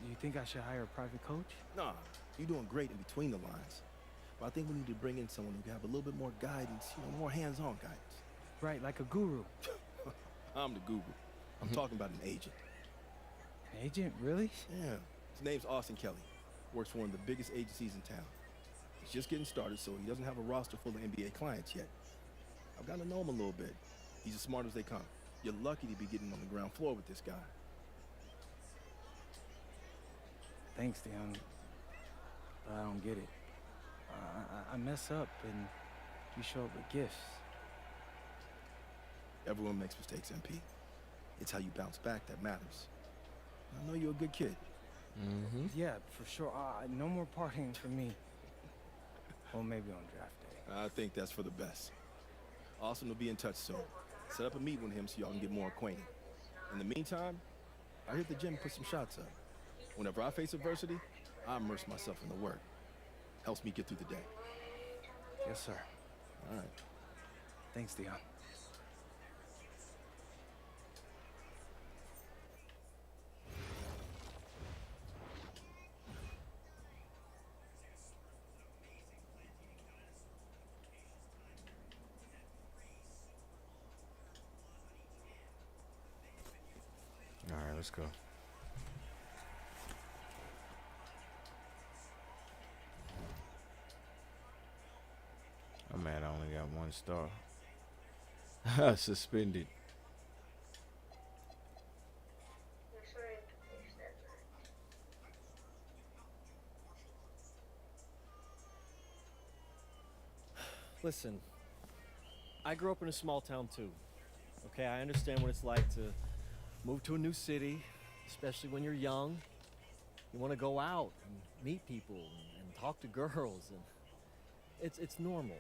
Do you think I should hire a private coach? Nah, you're doing great in between the lines. But I think we need to bring in someone who can have a little bit more guidance, more hands-on guidance. Right, like a guru. I'm the guru. I'm talking about an agent. An agent, really? Yeah. His name's Austin Kelly. Works for one of the biggest agencies in town. He's just getting started, so he doesn't have a roster full of NBA clients yet. I've gotten to know him a little bit. He's as smart as they come. You're lucky to be getting on the ground floor with this guy. Thanks, Dion. But I don't get it. I mess up and you show up with gifts. Everyone makes mistakes, MP. It's how you bounce back that matters. I know you're a good kid. Yeah, for sure. No more partying for me. Well, maybe on draft day. I think that's for the best. Austin will be in touch soon. Set up a meet with him so y'all can get more acquainted. In the meantime, I hit the gym and put some shots up. Whenever I face adversity, I immerse myself in the work. Helps me get through the day. Yes, sir. All right. Thanks, Dion. All right, let's go. I'm mad I only got 1 star. Suspended. Listen, I grew up in a small town too. Okay, I understand what it's like to move to a new city, especially when you're young. You want to go out and meet people and talk to girls, and it's normal.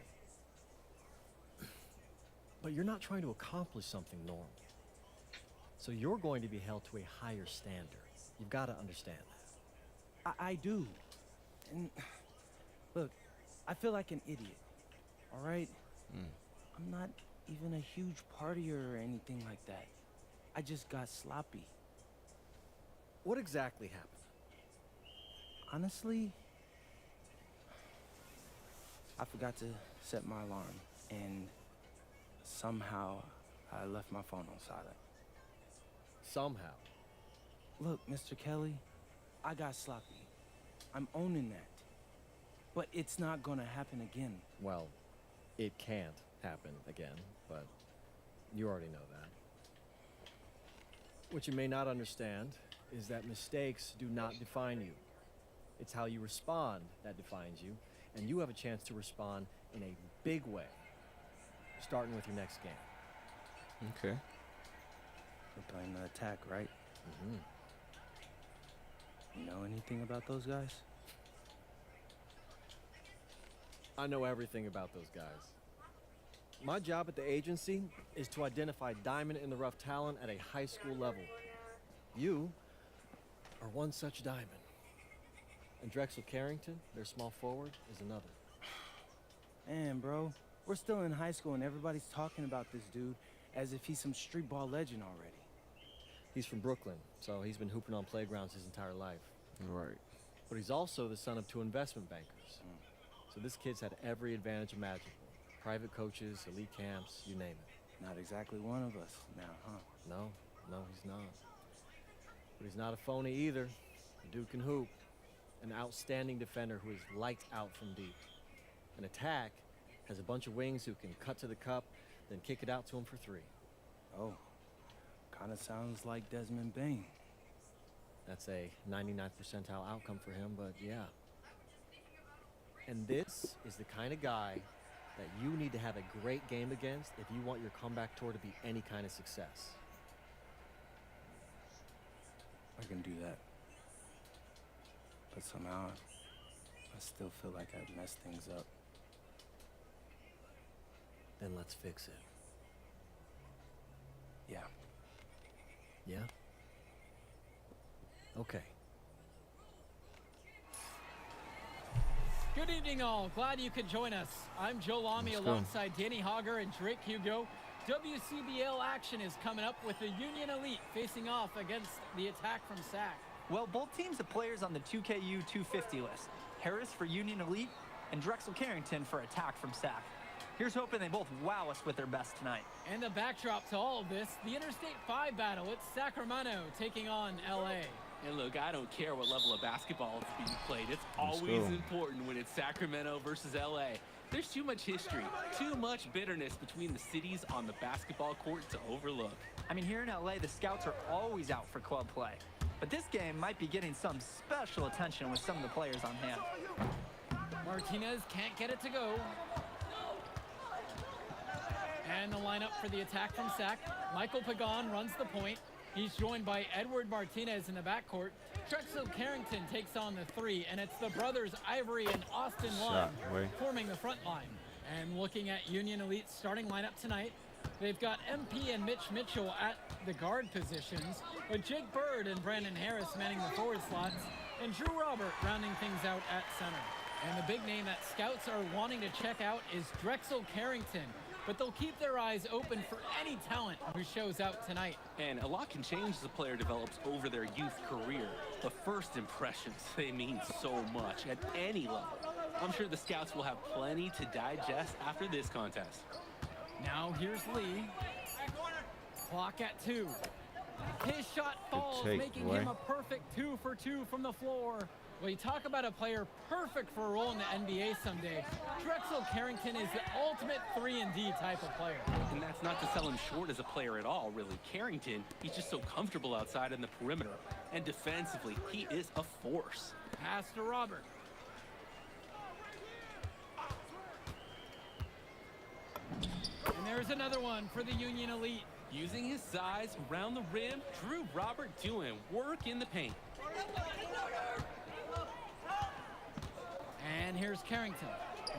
But you're not trying to accomplish something normal. So you're going to be held to a higher standard. You've got to understand that. I do. And look, I feel like an idiot, all right? I'm not even a huge partier or anything like that. I just got sloppy. What exactly happened? Honestly, I forgot to set my alarm, and somehow I left my phone on silent. Somehow? Look, Mr. Kelly, I got sloppy. I'm owning that. But it's not gonna happen again. Well, it can't happen again, but you already know that. What you may not understand is that mistakes do not define you. It's how you respond that defines you, and you have a chance to respond in a big way, starting with your next game. Okay. We're playing the attack, right? Mm-hmm. You know anything about those guys? I know everything about those guys. My job at the agency is to identify diamond in the rough talent at a high school level. You are one such diamond. And Drexel Carrington, their small forward, is another. Man, bro, we're still in high school and everybody's talking about this dude as if he's some street ball legend already. He's from Brooklyn, so he's been hooping on playgrounds his entire life. Right. But he's also the son of 2 investment bankers. So this kid's had every advantage imaginable. Private coaches, elite camps, you name it. Not exactly one of us now, huh? No, he's not. But he's not a phony either. The dude can hoop. An outstanding defender who is lights out from deep. An attack has a bunch of wings who can cut to the cup, then kick it out to him for 3. Oh, kind of sounds like Desmond Bain. That's a 99th percentile outcome for him, but yeah. And this is the kind of guy that you need to have a great game against if you want your comeback tour to be any kind of success. I can do that. But somehow, I still feel like I've messed things up. Then let's fix it. Yeah. Yeah? Okay. Good evening, all. Glad you could join us. I'm Joe Lamy alongside Danny Hogger and Drake Hugo. WCBL action is coming up with the Union Elite facing off against the Attack from SAC. Well, both teams have players on the 2KU 250 list. Harris for Union Elite and Drexel Carrington for Attack from SAC. Here's hoping they both wow us with their best tonight. And the backdrop to all of this, the Interstate 5 battle. It's Sacramento taking on LA. And look, I don't care what level of basketball is being played. It's always important when it's Sacramento versus LA. There's too much history, too much bitterness between the cities on the basketball court to overlook. I mean, here in LA, the scouts are always out for club play. But this game might be getting some special attention with some of the players on hand. Martinez can't get it to go. And the lineup for the Attack from SAC. Michael Pagan runs the point. He's joined by Edward Martinez in the backcourt. Drexel Carrington takes on the 3, and it's the brothers Ivory and Austin Lund forming the front line. And looking at Union Elite's starting lineup tonight, they've got MP and Mitch Mitchell at the guard positions, with Jake Bird and Brandon Harris manning the forward slots, and Drew Robert rounding things out at center. And the big name that scouts are wanting to check out is Drexel Carrington, but they'll keep their eyes open for any talent who shows out tonight. And a lot can change as a player develops over their youth career. But first impressions, they mean so much at any level. I'm sure the scouts will have plenty to digest after this contest. Now here's Lee. Clock at 2. His shot falls, making him a perfect 2 for 2 from the floor. Well, you talk about a player perfect for a role in the NBA someday. Drexel Carrington is the ultimate 3-and-D type of player. And that's not to sell him short as a player at all, really. Carrington, he's just so comfortable outside in the perimeter. And defensively, he is a force. Pass to Robert. And there's another one for the Union Elite. Using his size around the rim, Drew Robert doing work in the paint. Here's Carrington.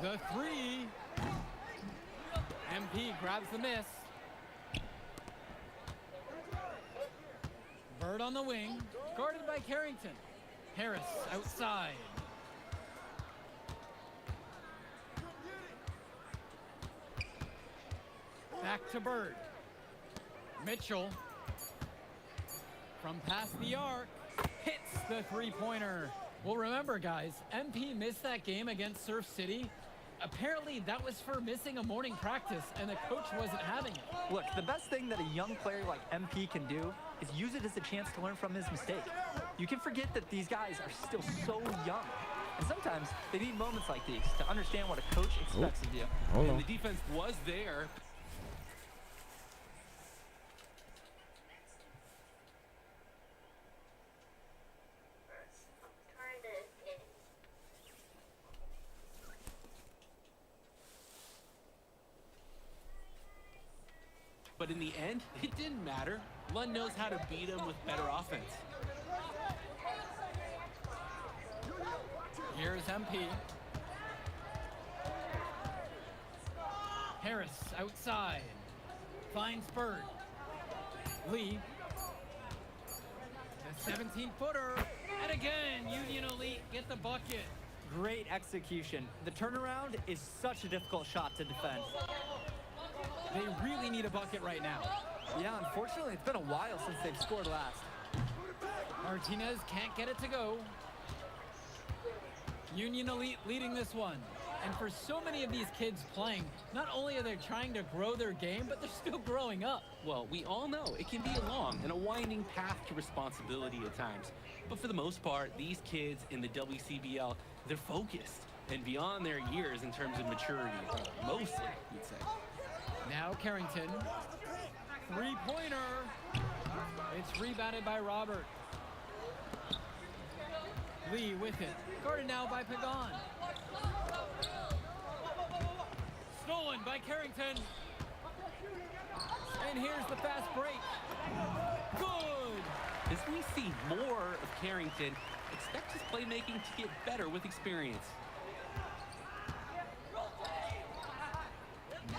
The three. MP grabs the miss. Bird on the wing, guarded by Carrington. Harris outside. Back to Bird. Mitchell from past the arc hits the three-pointer. Well, remember, guys, MP missed that game against Surf City. Apparently, that was for missing a morning practice, and the coach wasn't having it. Look, the best thing that a young player like MP can do is use it as a chance to learn from his mistake. You can forget that these guys are still so young. And sometimes they need moments like these to understand what a coach expects of you. And the defense was there. But in the end, it didn't matter. Lund knows how to beat him with better offense. Here's MP. Harris outside. Finds Bird. Lee. The 17-footer. And again, Union Elite get the bucket. Great execution. The turnaround is such a difficult shot to defend. They really need a bucket right now. Yeah, unfortunately, it's been a while since they've scored last. Martinez can't get it to go. Union Elite leading this one. And for so many of these kids playing, not only are they trying to grow their game, but they're still growing up. Well, we all know it can be a long and a winding path to responsibility at times. But for the most part, these kids in the WCBL, they're focused and beyond their years in terms of maturity, mostly, you'd say. Now Carrington, three-pointer. It's rebounded by Robert. Lee with it, guarded now by Pagan. Stolen by Carrington. And here's the fast break. Good. As we see more of Carrington, expect his playmaking to get better with experience.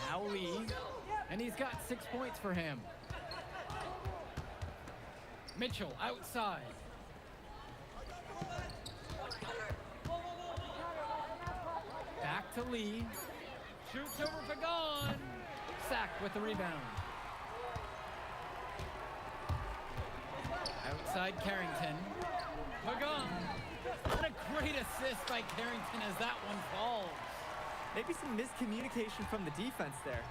Now Lee, and he's got 6 points for him. Mitchell outside. Back to Lee. Shoots over Pagan. Sacked with the rebound. Outside Carrington. Pagan. And a great assist by Carrington as that one falls. Maybe some miscommunication from the defense there.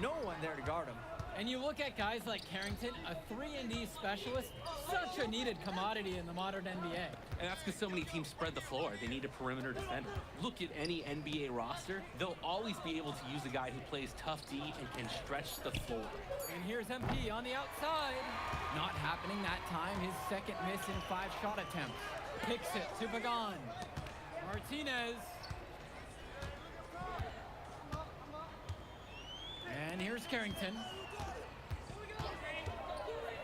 No one there to guard him. And you look at guys like Carrington, a 3-and-D specialist, such a needed commodity in the modern NBA. And that's because so many teams spread the floor. They need a perimeter defender. Look at any NBA roster. They'll always be able to use a guy who plays tough D and can stretch the floor. And here's MP on the outside. Not happening that time. His second miss in 5 shot attempts. Kicks it to Pagan. Martinez. And here's Carrington.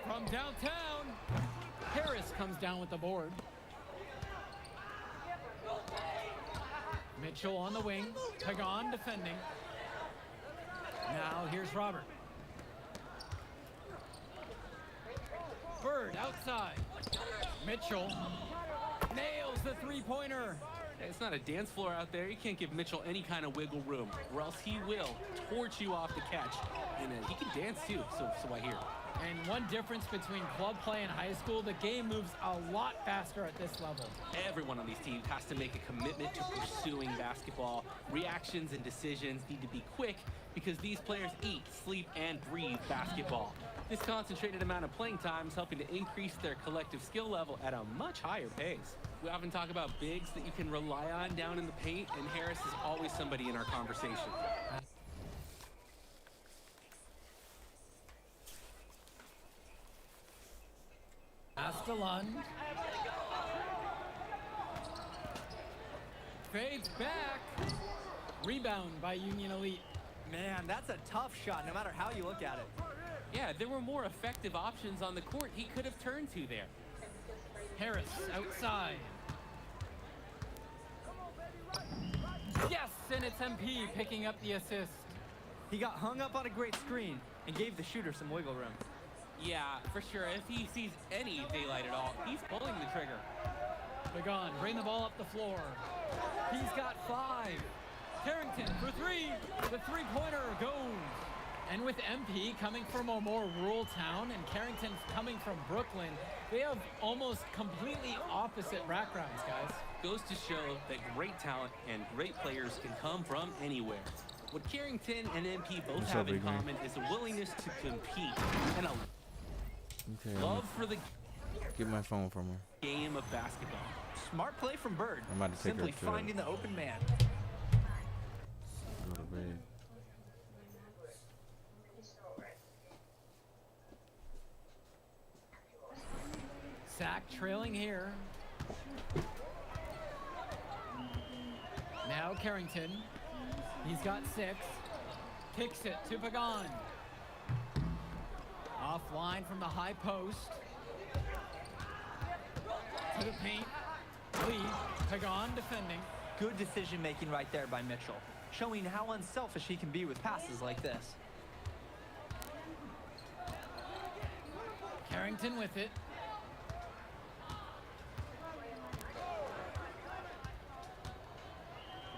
From downtown, Harris comes down with the board. Mitchell on the wing, Pagan defending. Now here's Robert. Bird outside. Mitchell nails the three-pointer. It's not a dance floor out there. You can't give Mitchell any kind of wiggle room, or else he will torch you off the catch. And he can dance too, so I hear. And one difference between club play and high school, the game moves a lot faster at this level. Everyone on these teams has to make a commitment to pursuing basketball. Reactions and decisions need to be quick because these players eat, sleep, and breathe basketball. This concentrated amount of playing time is helping to increase their collective skill level at a much higher pace. We often talk about bigs that you can rely on down in the paint, and Harris is always somebody in our conversation. Astalund. Fades back. Rebound by Union Elite. Man, that's a tough shot no matter how you look at it. Yeah, there were more effective options on the court he could have turned to there. Harris outside. it's MP picking up the assist. He got hung up on a great screen and gave the shooter some wiggle room. Yeah, for sure. If he sees any daylight at all, he's pulling the trigger. Pagan, bring the ball up the floor. He's got 5. Carrington for 3. The three-pointer goes. And with MP coming from a more rural town and Carrington coming from Brooklyn, they have almost completely opposite backgrounds, guys. Goes to show that great talent and great players can come from anywhere. What Carrington and MP both have in common is a willingness to compete and a love for the Get my phone from her. game of basketball. Smart play from Bird. I'm about to take Simply her to finding the open man. go to bed. Sack trailing here. Now Carrington. He's got 6. Kicks it to Pagan. Offline from the high post. To the paint. Lee. Pagan defending. Good decision making right there by Mitchell, showing how unselfish he can be with passes like this. Carrington with it.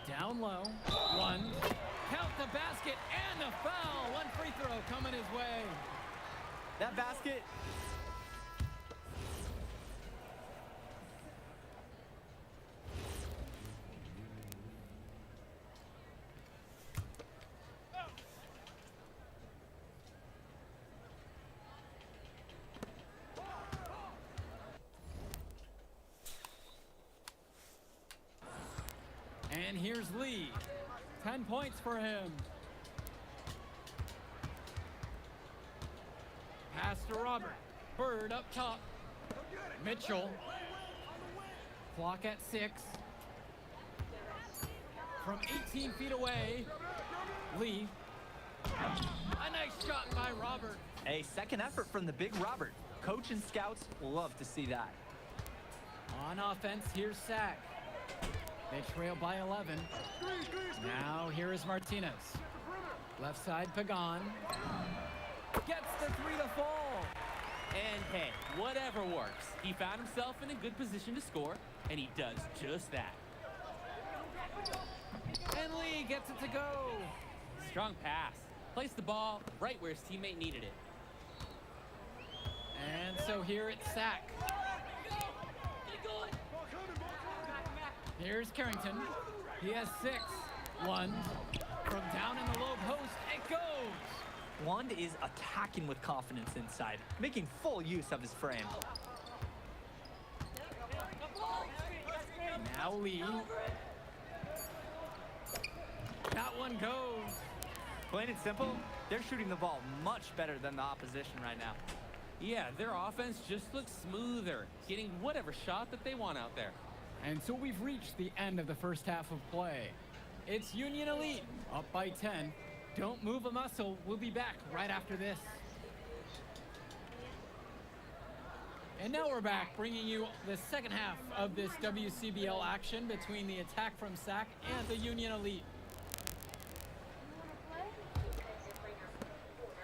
Down low. 1. Count the basket and the foul. 1 free throw coming his way. That basket. And here's Lee. 10 points for him. Pass to Robert. Bird up top. Mitchell. Clock at 6. From 18 feet away. Lee. A nice shot by Robert. A second effort from the big Robert. Coach and scouts love to see that. On offense, here's Sack. They trail by 11. Now here is Martinez. Left side, Pagan. Gets the 3 to fall. And hey, whatever works. He found himself in a good position to score, and he does just that. And Lee gets it to go. Strong pass. Placed the ball right where his teammate needed it. And so here it's Sack. Here's Carrington. He has 6. 1. From down in the low post, it goes. Wand is attacking with confidence inside, making full use of his frame. Now Lee. That one goes. Plain and simple, they're shooting the ball much better than the opposition right now. Yeah, their offense just looks smoother, getting whatever shot that they want out there. And so we've reached the end of the first half of play. It's Union Elite, up by 10. Don't move a muscle. We'll be back right after this. And now we're back, bringing you the second half of this WCBL action between the attack from Sack and the Union Elite.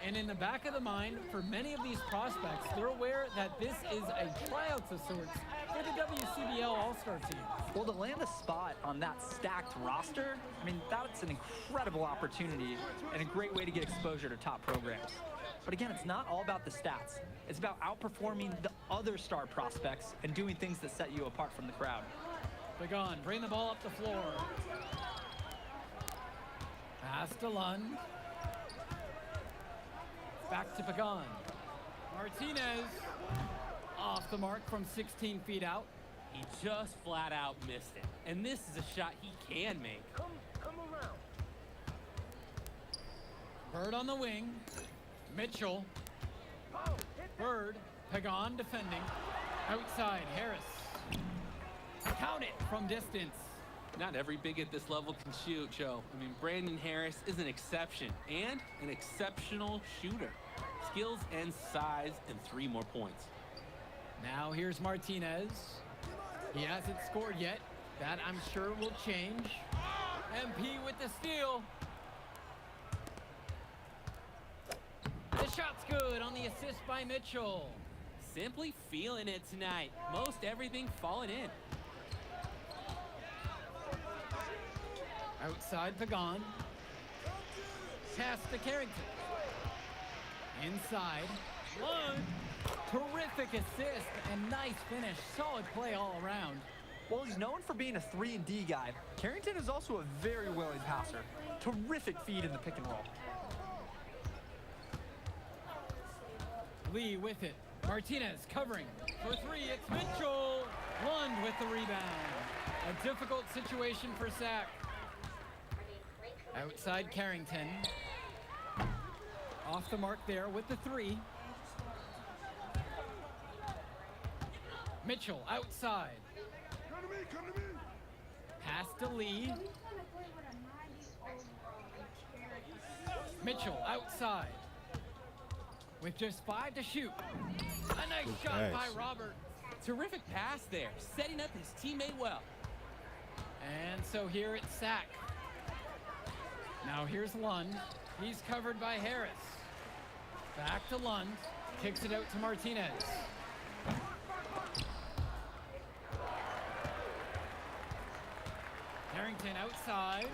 And in the back of the mind, for many of these prospects, they're aware that this is a tryout of sorts for the WCBL All-Star team. Well, to land a spot on that stacked roster, I mean, that's an incredible opportunity and a great way to get exposure to top programs. But again, it's not all about the stats. It's about outperforming the other star prospects and doing things that set you apart from the crowd. Pagan, bring the ball up the floor. Pass to Lund. Back to Pagan. Martinez off the mark from 16 feet out. He just flat out missed it. And this is a shot he can make. Come around. Bird on the wing. Mitchell. Bird. Pagan defending. Outside, Harris. Count it from distance. Not every big at this level can shoot, Joe. I mean, Brandon Harris is an exception and an exceptional shooter. Skills and size and 3 more points. Now here's Martinez. He hasn't scored yet. That, I'm sure, will change. MP with the steal. The shot's good on the assist by Mitchell. Simply feeling it tonight. Most everything falling in. Outside Pagan. Pass to Carrington. Inside. One. Terrific assist and nice finish. Solid play all around. While he's known for being a 3-and-D guy, Carrington is also a very willing passer. Terrific feed in the pick and roll. Lee with it. Martinez covering. For three, it's Mitchell. Lund with the rebound. A difficult situation for Sack. Outside Carrington. Off the mark there with the three. Mitchell outside. Come to me. Pass to Lee. Mitchell outside. With just 5 to shoot. A nice shot by Robert. Terrific pass there, setting up his teammate well. And so here it's Sack. Now here's Lund. He's covered by Harris. Back to Lund. Kicks it out to Martinez. Carrington outside.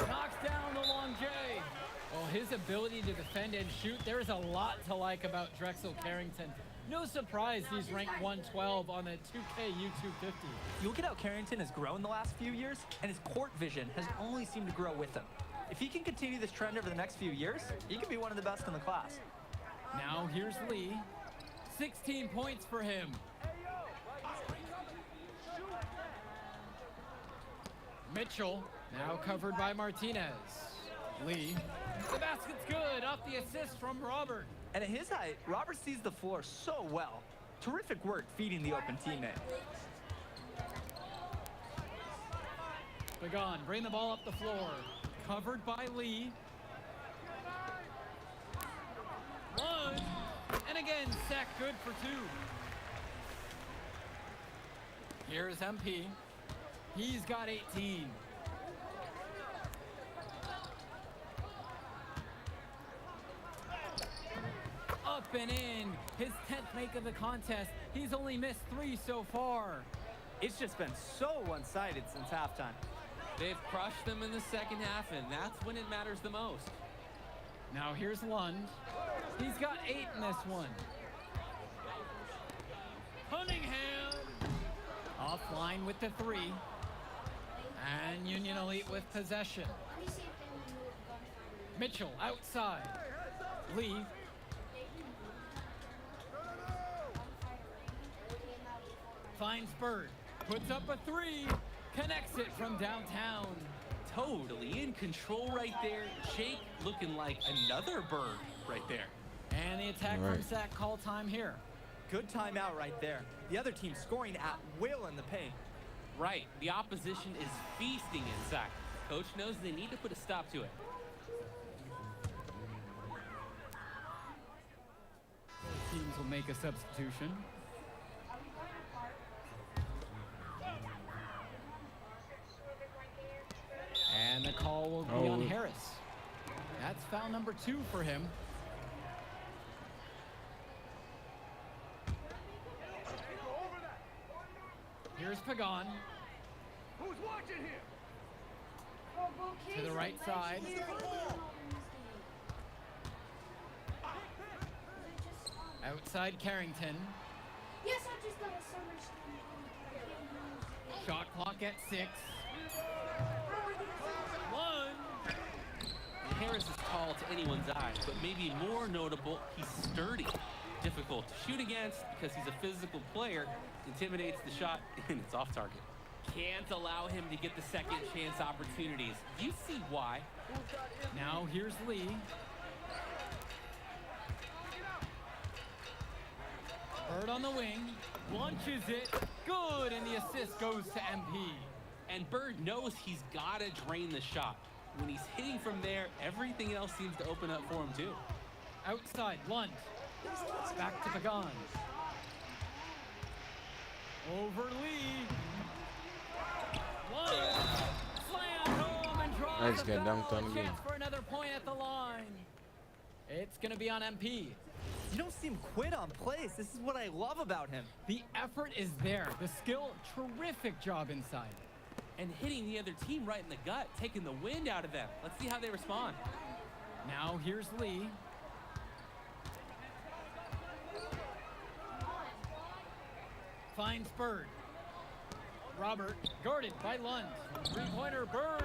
Knocks down the long J. Well, his ability to defend and shoot, there is a lot to like about Drexel Carrington. No surprise he's ranked 112 on the 2K YouTube 50. You look at how Carrington has grown the last few years, and his court vision has only seemed to grow with him. If he can continue this trend over the next few years, he could be one of the best in the class. Now here's Lee. 16 points for him. Mitchell, now covered by Martinez. Lee. The basket's good off the assist from Robert. And at his height, Robert sees the floor so well. Terrific work feeding the open teammate. Pagan, bring the ball up the floor. Covered by Lee. One. And again, Sack good for 2. Here's MP. He's got 18. Up and in. His 10th make of the contest. He's only missed 3 so far. It's just been so one-sided since halftime. They've crushed them in the second half, and that's when it matters the most. Now here's Lund. He's got 8 in this one. Cunningham. Offline with the 3. And Union Elite with possession. Mitchell outside. Lee. Finds Bird. Puts up a 3. Connects it from downtown. Totally in control right there. Jake looking like another Bird right there. And the attack from Sack call time here. Good timeout right there. The other team scoring at will in the paint. Right. The opposition is feasting in Sack. Coach knows they need to put a stop to it. Teams will make a substitution. And the call will be on Harris. That's foul number 2 for him. Here's Pagan. Who's watching here? To the right side. Outside Carrington. Yes, I just got a summer school. Shot clock at 6. 1. Harris is tall to anyone's eyes, but maybe more notable, he's sturdy. Difficult to shoot against because he's a physical player, intimidates the shot, and it's off target. Can't allow him to get the second chance opportunities. You see why. Now here's Lee. Bird on the wing, launches it, good, and the assist goes to MP. And Bird knows he's got to drain the shot. When he's hitting from there, everything else seems to open up for him too. Outside, Lund. Back to Pagan. Over Lee. Lund. Slam I just got dunked on again. Chance for another point at the line. It's going to be on MP. You don't see him quit on plays. This is what I love about him. The effort is there. The skill, terrific job inside. And hitting the other team right in the gut, taking the wind out of them. Let's see how they respond. Now here's Lee. Finds Bird. Robert guarded by Lund. Three-pointer Bird.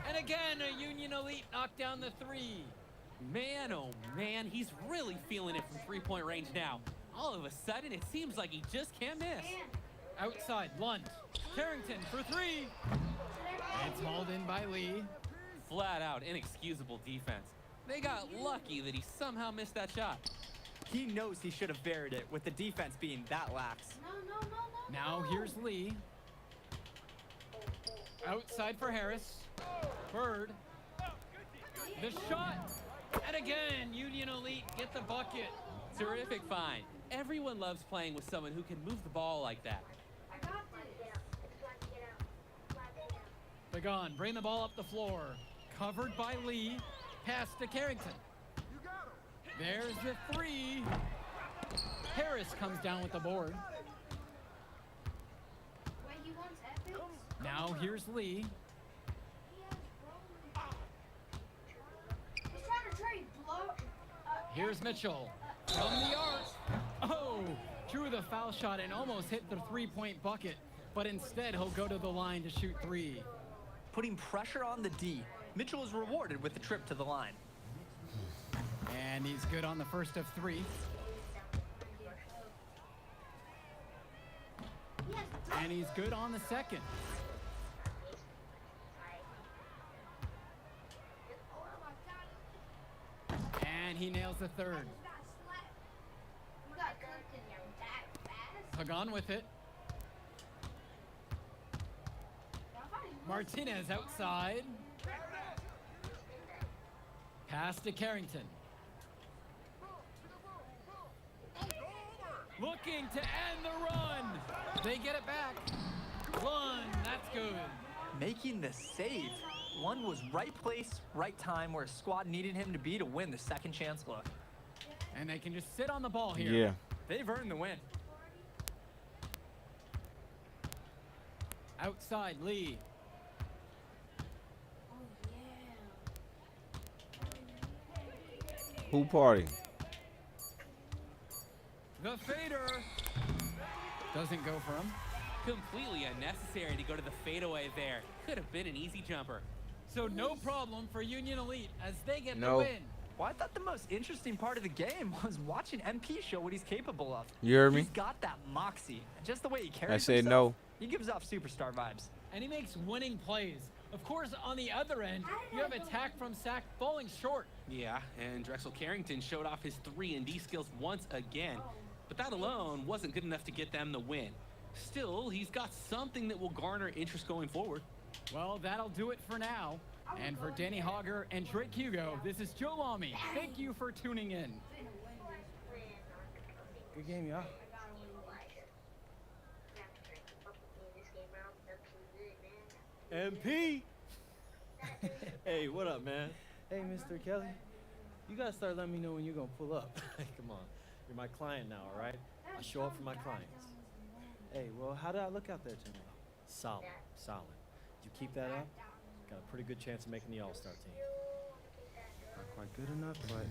And again, a Union Elite knocked down the three. Man, oh man, he's really feeling it from three-point range now. All of a sudden, it seems like he just can't miss. Outside, Lund. Carrington for three. It's hauled in by Lee. Flat out inexcusable defense. They got lucky that he somehow missed that shot. He knows he should have buried it with the defense being that lax. Now here's Lee. Outside for Harris. Bird. The shot. And again, Union Elite get the bucket. Terrific find. Everyone loves playing with someone who can move the ball like that. Pagan, bring the ball up the floor. Covered by Lee. Pass to Carrington. There's the three. Harris comes down with the board. Now here's Lee. Here's Mitchell from the arc. Oh, drew the foul shot and almost hit the three-point bucket, but instead he'll go to the line to shoot three. Putting pressure on the D. Mitchell is rewarded with the trip to the line. And he's good on the first of three. And he's good on the second. And he nails the third. Pagan with it. Martinez outside. Pass to Carrington. Looking to end the run. They get it back. Lund, that's good. Making the save. Lund was right place, right time where his squad needed him to be to win the second chance look. And they can just sit on the ball here. Yeah. They've earned the win. Outside, Lee. Who party? The fader doesn't go for him. Completely unnecessary to go to the fadeaway there. Could have been an easy jumper. So no problem for Union Elite as they get No. the win. Well, I thought the most interesting part of the game was watching MP show what he's capable of. You heard me? He's got that moxie. Just the way he carries I said himself, no. He gives off superstar vibes. And he makes winning plays. Of course, on the other end, you have attack from Sac falling short. Yeah, and Drexel Carrington showed off his 3-and-D skills once again. But that alone wasn't good enough to get them the win. Still, he's got something that will garner interest going forward. Well, that'll do it for now. And for Danny Hogger and Drake Hugo, this is Joe Lamy. Thank you for tuning in. Good game, y'all. MP! Hey, what up, man? Hey, Mr. Kelly. You gotta start letting me know when you're gonna pull up. Come on. You're my client now, all right? I show up for my clients. Hey, well, how did I look out there tonight? Solid, solid. You keep that up, got a pretty good chance of making the All-Star team. Not quite good enough, but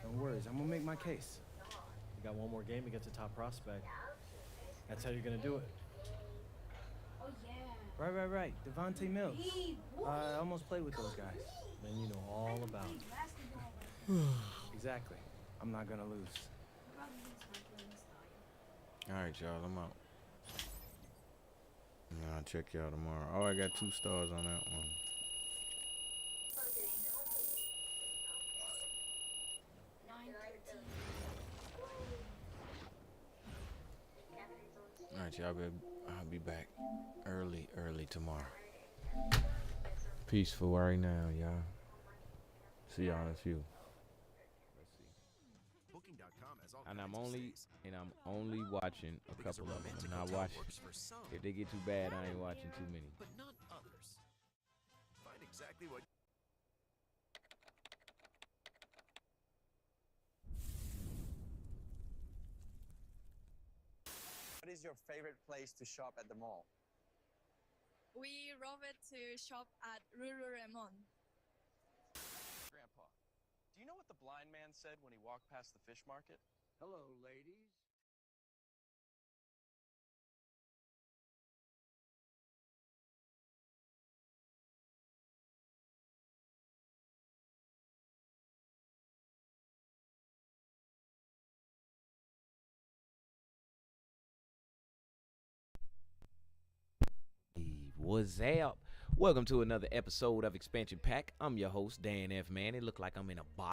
don't worry, I'm gonna make my case. You got one more game against a top prospect. That's how you're gonna do it. Right. Devontae Mills. I almost played with those guys. Then you know all about it. Exactly. I'm not gonna lose. All right, y'all. I'm out. I'll check y'all tomorrow. Oh, I got 2 stars on that one. All right, y'all. I'll be back early tomorrow. Peaceful right now, y'all. See y'all in a few. And I'm only watching a couple of them. I'm not watching. If they get too bad, I ain't watching too many. But not others. Find exactly what is your favorite place to shop at the mall? We love it to shop at Lululemon. Grandpa, do you know what the blind man said when he walked past the fish market? Hello, ladies. What's up? Welcome to another episode of Expansion Pack. I'm your host, Dan F. Man. It look like I'm in a box.